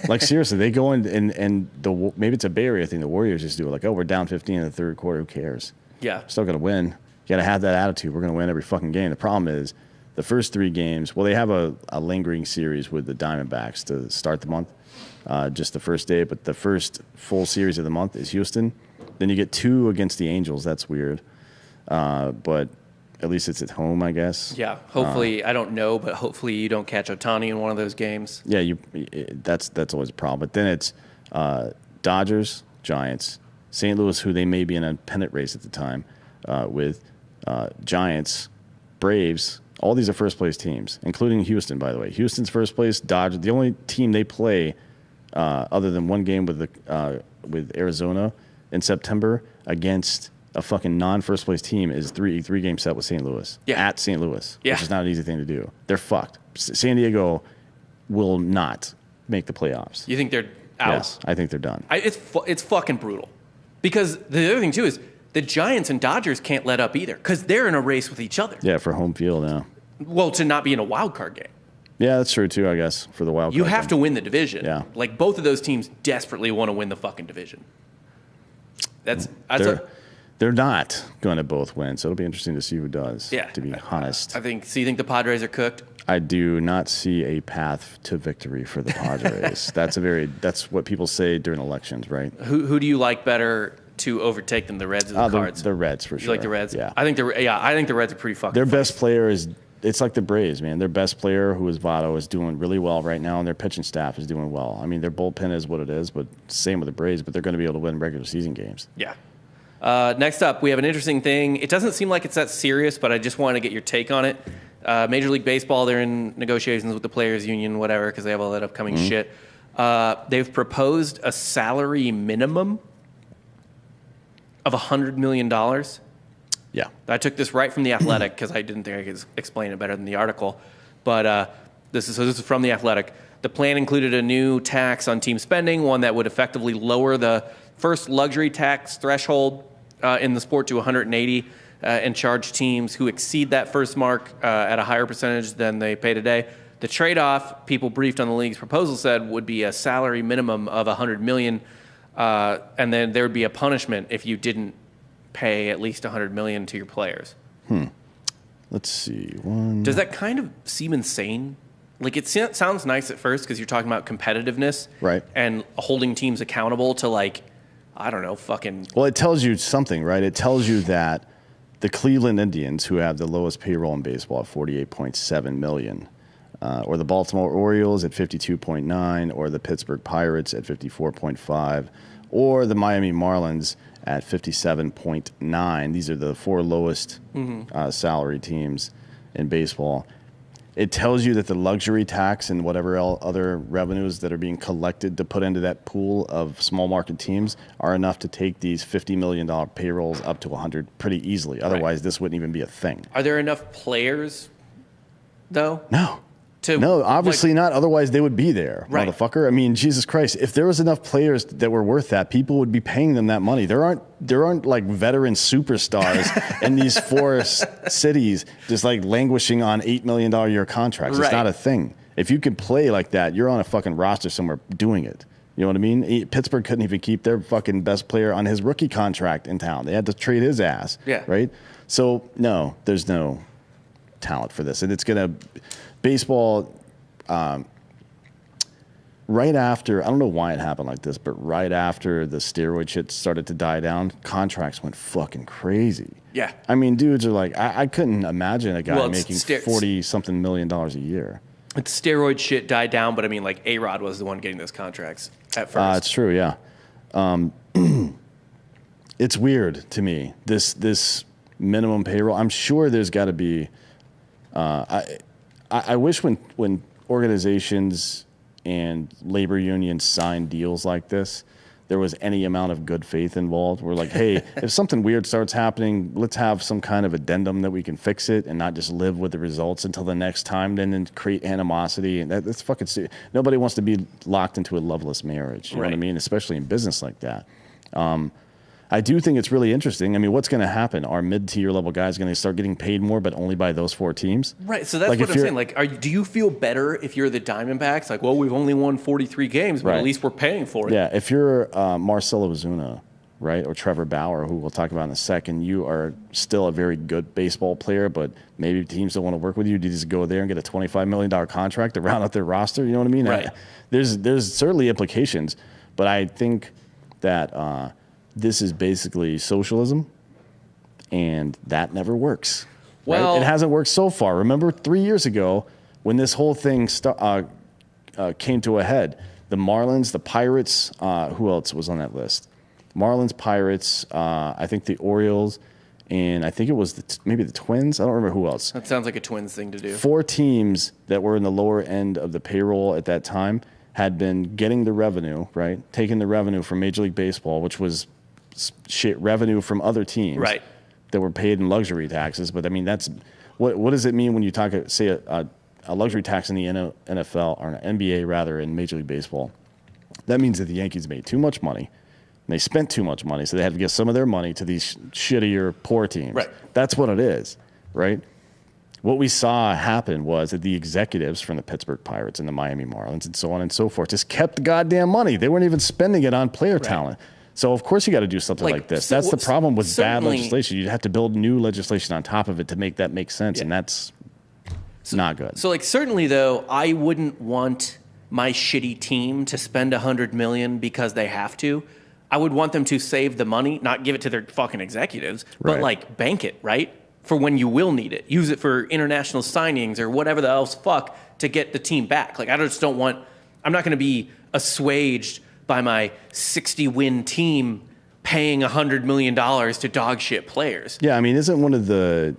Like, seriously, they go in and maybe it's a Bay Area thing. The Warriors just do it. Like, oh, we're down 15 in the third quarter. Who cares? Yeah, still gonna win. You got to have that attitude. We're gonna win every fucking game. The problem is the first 3 games. Well, they have a lingering series with the Diamondbacks to start the month, just the first day. But the first full series of the month is Houston. Then you get 2 against the Angels. That's weird. But at least it's at home, I guess. Yeah. Hopefully, I don't know, but hopefully you don't catch Ohtani in one of those games. Yeah, that's always a problem. But then it's Dodgers, Giants, St. Louis, who they may be in a pennant race at the time, with Giants, Braves. All these are first place teams, including Houston, by the way. Houston's first place. Dodgers, the only team they play, other than one game with Arizona in September against a fucking non-first place team, is three game set with St. Louis. Yeah. At St. Louis, which is not an easy thing to do. They're fucked. San Diego will not make the playoffs. You think they're out? Yes, I think they're done. It's fucking brutal. Because the other thing, too, is the Giants and Dodgers can't let up either because they're in a race with each other. Yeah, for home field now. Well, to not be in a wild card game. Yeah, that's true, too, I guess, for the wild card You have game. to win the division. Yeah. Like, both of those teams desperately want to win the fucking division. They're not going to both win, so it'll be interesting to see who does, to be honest. So you think the Padres are cooked? I do not see a path to victory for the Padres. That's what people say during elections, right? Who do you like better to overtake them, the Reds or the Cards? The Reds, for sure. You like the Reds? Yeah. I think the Reds are pretty fucking Their best player is, it's like the Braves, man. Their best player, who is Votto, is doing really well right now, and their pitching staff is doing well. I mean, their bullpen is what it is, but same with the Braves, but they're going to be able to win regular season games. Yeah. Next up, we have an interesting thing. It doesn't seem like it's that serious, but I just wanted to get your take on it. Major League Baseball, they're in negotiations with the Players Union, whatever, because they have all that upcoming shit. They've proposed a salary minimum of $100 million. Yeah. I took this right from The Athletic because I didn't think I could explain it better than the article. But this is from The Athletic. The plan included a new tax on team spending, one that would effectively lower the first luxury tax threshold in the sport to 180 and charge teams who exceed that first mark at a higher percentage than they pay today. The trade-off, people briefed on the league's proposal said, would be a salary minimum of $100 million, and then there would be a punishment if you didn't pay at least $100 million to your players. Let's see. Does that kind of seem insane? Like, it sounds nice at first because you're talking about competitiveness, right? And holding teams accountable to, like, I don't know, fucking. Well, it tells you something, right? It tells you that the Cleveland Indians, who have the lowest payroll in baseball at $48.7 million, or the Baltimore Orioles at $52.9, or the Pittsburgh Pirates at $54.5, or the Miami Marlins at $57.9. These are the 4 lowest salary teams in baseball. It tells you that the luxury tax and whatever other revenues that are being collected to put into that pool of small market teams are enough to take these $50 million payrolls up to 100 pretty easily. Otherwise, this wouldn't even be a thing. Are there enough players, though? No. No, obviously not. Otherwise, they would be there, right. motherfucker. I mean, Jesus Christ. If there was enough players that were worth that, people would be paying them that money. There aren't like veteran superstars in these 4 cities just like languishing on $8 million a year contracts. It's not a thing. If you can play like that, you're on a fucking roster somewhere doing it. You know what I mean? Pittsburgh couldn't even keep their fucking best player on his rookie contract in town. They had to trade his ass. Yeah. Right? So, no, there's no talent for this. And it's going to... Baseball, right after, I don't know why it happened like this, but right after the steroid shit started to die down, contracts went fucking crazy. Yeah. I mean, dudes are like, I couldn't imagine a guy making 40-something million a year. It's steroid shit died down, but I mean, like, A-Rod was the one getting those contracts at first. It's true, yeah. It's weird to me, this minimum payroll. I'm sure there's got to be... I wish when organizations and labor unions sign deals like this, there was any amount of good faith involved. We're like, hey, if something weird starts happening, let's have some kind of addendum that we can fix it and not just live with the results until the next time, then create animosity. And that's fucking stupid. Nobody wants to be locked into a loveless marriage. You know what I mean? Especially in business like that. I do think it's really interesting. I mean, what's going to happen? Are mid-tier level guys going to start getting paid more, but only by those 4 teams? Right. So that's like what I'm saying. Like, do you feel better if you're the Diamondbacks? Like, well, we've only won 43 games, but at least we're paying for it. Yeah. If you're Marcelo Ozuna, right, or Trevor Bauer, who we'll talk about in a second, you are still a very good baseball player, but maybe teams don't want to work with you. Do you just go there and get a $25 million contract to round out their roster? You know what I mean? Right. There's certainly implications, but I think that this is basically socialism, and that never works. Well, right? It hasn't worked so far. Remember 3 years ago when this whole thing came to a head? The Marlins, the Pirates, who else was on that list? Marlins, Pirates, I think the Orioles, and I think it was maybe the Twins. I don't remember who else. That sounds like a Twins thing to do. 4 teams that were in the lower end of the payroll at that time had been getting the revenue, right? Taking the revenue from Major League Baseball, which was shit revenue from other teams that were paid in luxury taxes. But I mean, that's what does it mean when you talk, say, a luxury tax in the NFL or an NBA rather in Major League Baseball? That means that the Yankees made too much money. And they spent too much money, so they had to give some of their money to these shittier, poor teams. Right. That's what it is, right? What we saw happen was that the executives from the Pittsburgh Pirates and the Miami Marlins and so on and so forth just kept the goddamn money. They weren't even spending it on player talent. So, of course, you got to do something like this. That's the problem with bad legislation. You'd have to build new legislation on top of it to make that make sense, and that's not good. So, like, certainly, though, I wouldn't want my shitty team to spend $100 million because they have to. I would want them to save the money, not give it to their fucking executives, but, like, bank it, right? For when you will need it. Use it for international signings or whatever the else to get the team back. Like, I just don't want... I'm not going to be assuaged by my 60-win team paying $100 million to dog shit players. Yeah, I mean, isn't one of the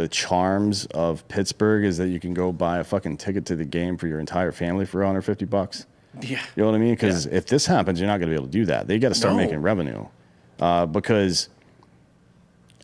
charms of Pittsburgh is that you can go buy a fucking ticket to the game for your entire family for $150? Yeah. You know what I mean? Because if this happens, you're not going to be able to do that. They got to start making revenue. Because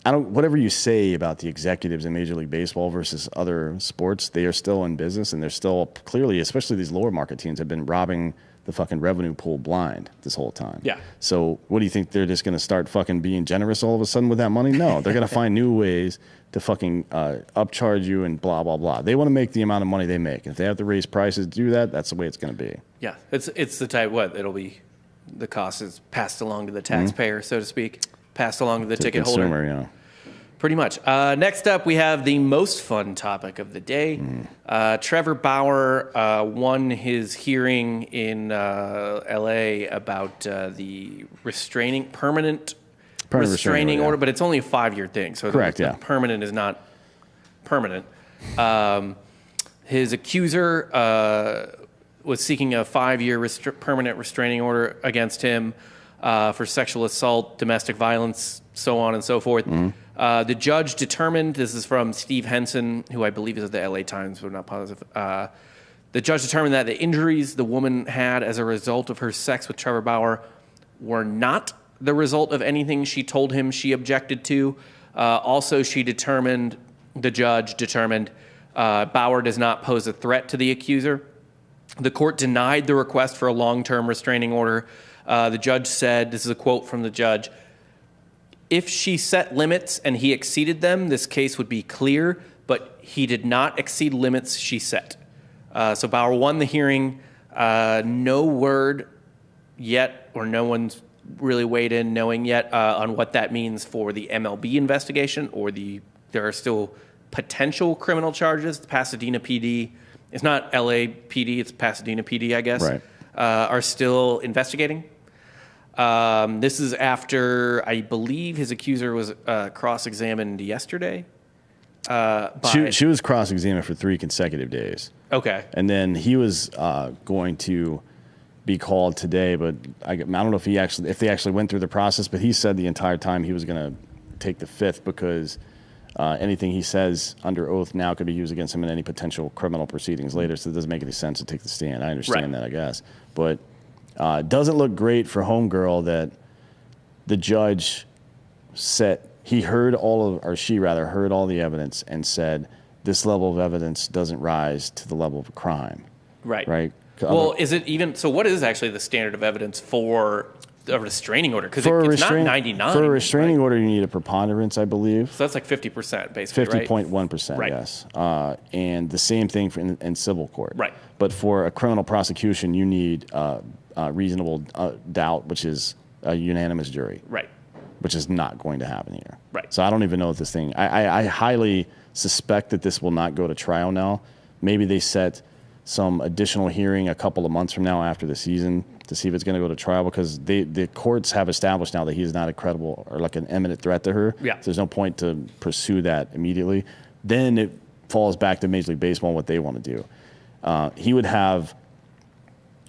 whatever you say about the executives in Major League Baseball versus other sports, they are still in business, and they're still clearly, especially these lower market teams, have been robbing the fucking revenue pool blind this whole time. Yeah. So what do you think? They're just going to start fucking being generous all of a sudden with that money? No, they're going to find new ways to fucking upcharge you and blah, blah, blah. They want to make the amount of money they make. If they have to raise prices to do that, that's the way it's going to be. Yeah. It's the type, it'll be, the cost is passed along to the taxpayer, so to speak. Passed along to the ticket consumer, holder. Yeah. Pretty much. Next up, we have the most fun topic of the day. Trevor Bauer won his hearing in L.A. about the permanent restraining order, but it's only a 5-year thing. So correct, permanent is not permanent. His accuser was seeking a 5-year permanent restraining order against him for sexual assault, domestic violence, so on and so forth. The judge determined, this is from Steve Henson, who I believe is at the LA Times, but I'm not positive. The judge determined that the injuries the woman had as a result of her sex with Trevor Bauer were not the result of anything she told him she objected to. Also, the judge determined Bauer does not pose a threat to the accuser. The court denied the request for a long-term restraining order. The judge said, this is a quote from the judge, "If she set limits and he exceeded them, this case would be clear, but he did not exceed limits she set." So Bauer won the hearing. No word yet, or no one's really weighed in knowing yet on what that means for the MLB investigation, or there are still potential criminal charges. The Pasadena PD, it's not LA PD, it's Pasadena PD, I guess, right. Are still investigating. This is after, I believe, his accuser was cross-examined yesterday. She was cross-examined for 3 consecutive days. Okay. And then he was going to be called today, but I don't know if they actually went through the process, but he said the entire time he was going to take the 5th because anything he says under oath now could be used against him in any potential criminal proceedings later, so it doesn't make any sense to take the stand. I understand that, I guess. But it doesn't look great for Homegirl that the judge said she heard all the evidence and said this level of evidence doesn't rise to the level of a crime. Right. Right. Well, is it even so? What is actually the standard of evidence for a restraining order? Because it's not 99. For a restraining order, you need a preponderance, I believe. So that's like 50%, basically. 50.1%, right? Yes. And the same thing in civil court. Right. But for a criminal prosecution, you need reasonable doubt, which is a unanimous jury. Right. Which is not going to happen here. Right. So I don't even know if this thing. I highly suspect that this will not go to trial now. Maybe they set some additional hearing a couple of months from now after the season to see if it's going to go to trial, because the courts have established now that he is not a credible or like an imminent threat to her. Yeah. So there's no point to pursue that immediately. Then it falls back to Major League Baseball and what they want to do.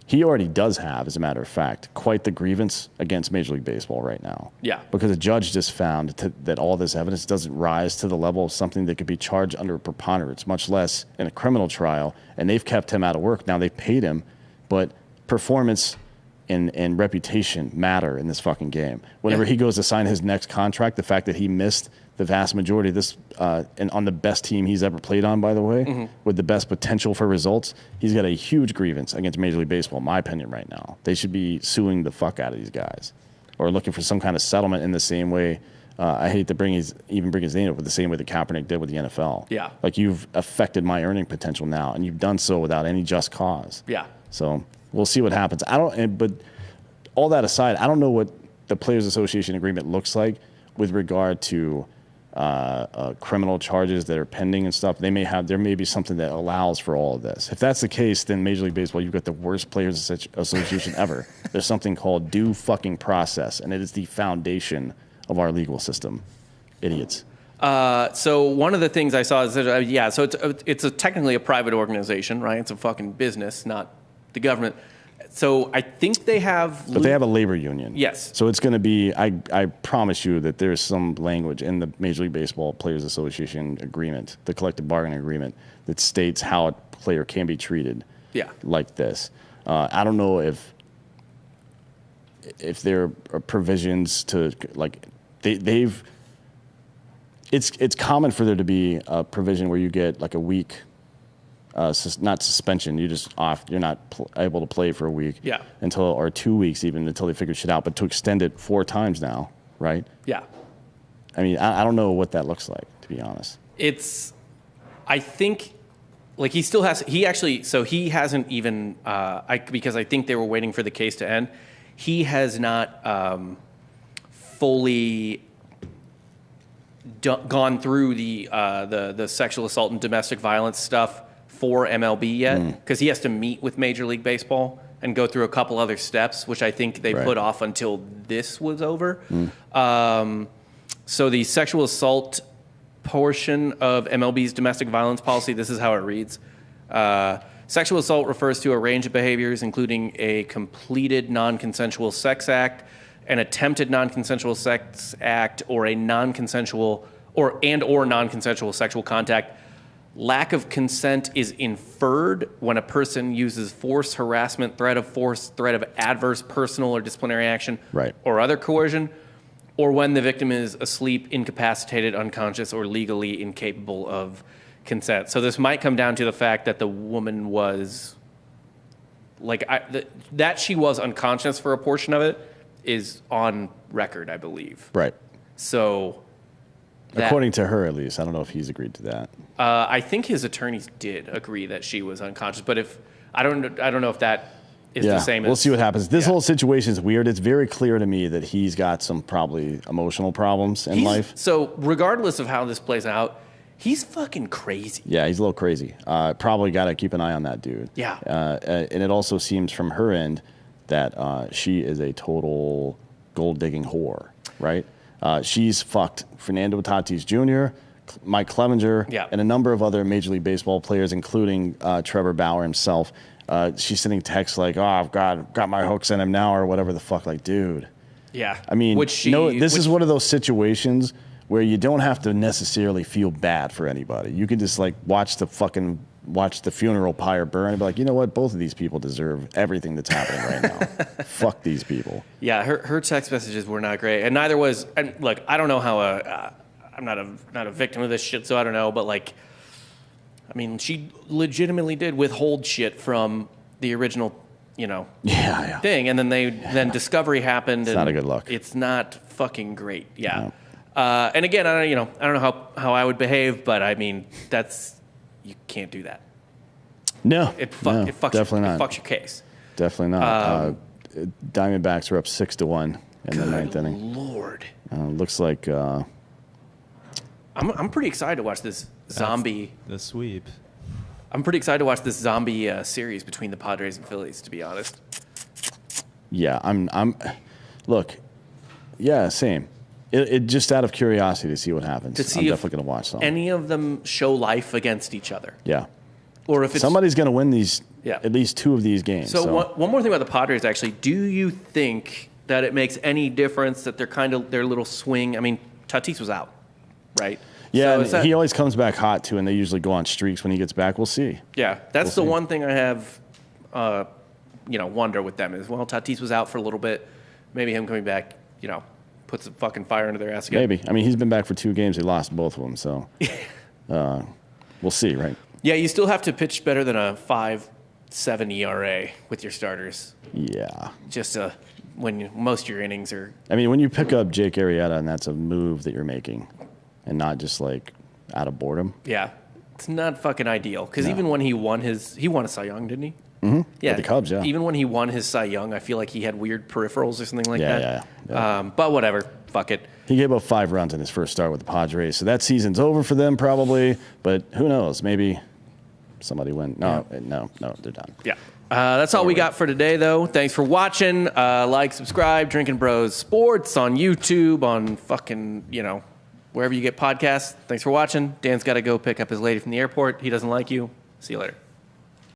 He already does have, as a matter of fact, quite the grievance against Major League Baseball right now. Yeah. Because a judge just found that all this evidence doesn't rise to the level of something that could be charged under a preponderance, much less in a criminal trial. And they've kept him out of work. Now they've paid him, but performance and reputation matter in this fucking game. Whenever he goes to sign his next contract, the fact that he missed the vast majority of this, and on the best team he's ever played on, by the way, with the best potential for results, he's got a huge grievance against Major League Baseball, in my opinion, right now. They should be suing the fuck out of these guys or looking for some kind of settlement in the same way. I hate to bring his name up, but the same way that Kaepernick did with the NFL. Yeah. Like, you've affected my earning potential now, and you've done so without any just cause. Yeah. So we'll see what happens. But all that aside, I don't know what the Players Association agreement looks like with regard to criminal charges that are pending and stuff. There may be something that allows for all of this. If that's the case, then Major League Baseball, you've got the worst Players Association ever. There's something called due fucking process, and it is the foundation of our legal system. Idiots. So one of the things I saw is that, so it's technically a private organization, right? It's a fucking business, not the government. So I think they have... But they have a labor union. Yes. So it's going to be... I promise you that there's some language in the Major League Baseball Players Association agreement, the collective bargaining agreement, that states how a player can be treated like this. I don't know if there are provisions to... like they've... It's common for there to be a provision where you get like a week... not suspension. You're just off. You're not able to play for a week. Yeah. Or 2 weeks even until they figure shit out. But to extend it 4 times now, right? Yeah. I mean, I don't know what that looks like, to be honest. I think, like, he still has. He hasn't even. Because I think they were waiting for the case to end. He has not fully gone through the sexual assault and domestic violence stuff for MLB yet, because he has to meet with Major League Baseball and go through a couple other steps, which I think they put off until this was over. So the sexual assault portion of MLB's domestic violence policy, this is how it reads. Sexual assault refers to a range of behaviors, including a completed non-consensual sex act, an attempted non-consensual sex act, or a non-consensual or non-consensual sexual contact. Lack of consent is inferred when a person uses force, harassment, threat of force, threat of adverse personal or disciplinary action, or other coercion, or when the victim is asleep, incapacitated, unconscious, or legally incapable of consent. So this might come down to the fact that the woman was like that she was unconscious for a portion of it is on record, I believe. Right. So according to her, at least, I don't know if he's agreed to that. I think his attorneys did agree that she was unconscious, but if I don't know if that is the same. We'll see what happens. This whole situation is weird. It's very clear to me that he's got some probably emotional problems in life. So regardless of how this plays out, he's fucking crazy. Yeah, he's a little crazy. Probably got to keep an eye on that dude. Yeah. And it also seems from her end that she is a total gold-digging whore, right? She's fucked Fernando Tatis Jr., Mike Clevenger, and a number of other Major League Baseball players, including Trevor Bauer himself. She's sending texts like, "Oh, I've got my hooks in him now," or whatever the fuck. Like, dude. Yeah. I mean, this is one of those situations where you don't have to necessarily feel bad for anybody. You can just like watch the funeral pyre burn and be like, you know what? Both of these people deserve everything that's happening right now. Fuck these people. Yeah, her text messages were not great, and neither was. And look, I don't know how I'm not a victim of this shit, so I don't know. But like, I mean, she legitimately did withhold shit from the original, thing, and then Discovery happened. It's not a good look. It's not fucking great. Yeah. No. And again, I don't know how I would behave, but I mean, you can't do that. No, it fucks your case. Definitely not. Diamondbacks are up 6-1 in the ninth inning. Lord, looks like. I'm pretty excited to watch this zombie. The sweep. I'm pretty excited to watch this zombie series between the Padres and Phillies. To be honest. Yeah, I'm. Look, yeah, same. It just out of curiosity to see what happens. I'm definitely going to watch some. Any of them show life against each other. Yeah. Or if somebody's going to win these. Yeah. At least 2 of these games. So one more thing about the Padres, actually, do you think that it makes any difference that their little swing? I mean, Tatis was out, right? Yeah, so he always comes back hot too, and they usually go on streaks when he gets back. We'll see. Yeah, that's the one thing I have, wonder with them is, well, Tatis was out for a little bit. Maybe him coming back, puts a fucking fire into their ass again. Maybe. I mean, he's been back for 2 games. He lost both of them, so we'll see, right? Yeah, you still have to pitch better than a 5.7 ERA with your starters. Yeah. Just when most of your innings are. I mean, when you pick up Jake Arrieta, and that's a move that you're making, and not just like out of boredom. Yeah, it's not fucking ideal because even when he won a Cy Young, didn't he? Mm-hmm. Yeah, with the Cubs. Yeah. Even when he won his Cy Young, I feel like he had weird peripherals or something like that. Yeah. But whatever, fuck it. He gave up 5 runs in his first start with the Padres, so that season's over for them probably. But who knows? Maybe somebody win. No, they're done. Yeah. That's all we got for today, though. Thanks for watching. Like, subscribe, Drinking Bros Sports on YouTube, on fucking, wherever you get podcasts. Thanks for watching. Dan's got to go pick up his lady from the airport. He doesn't like you. See you later.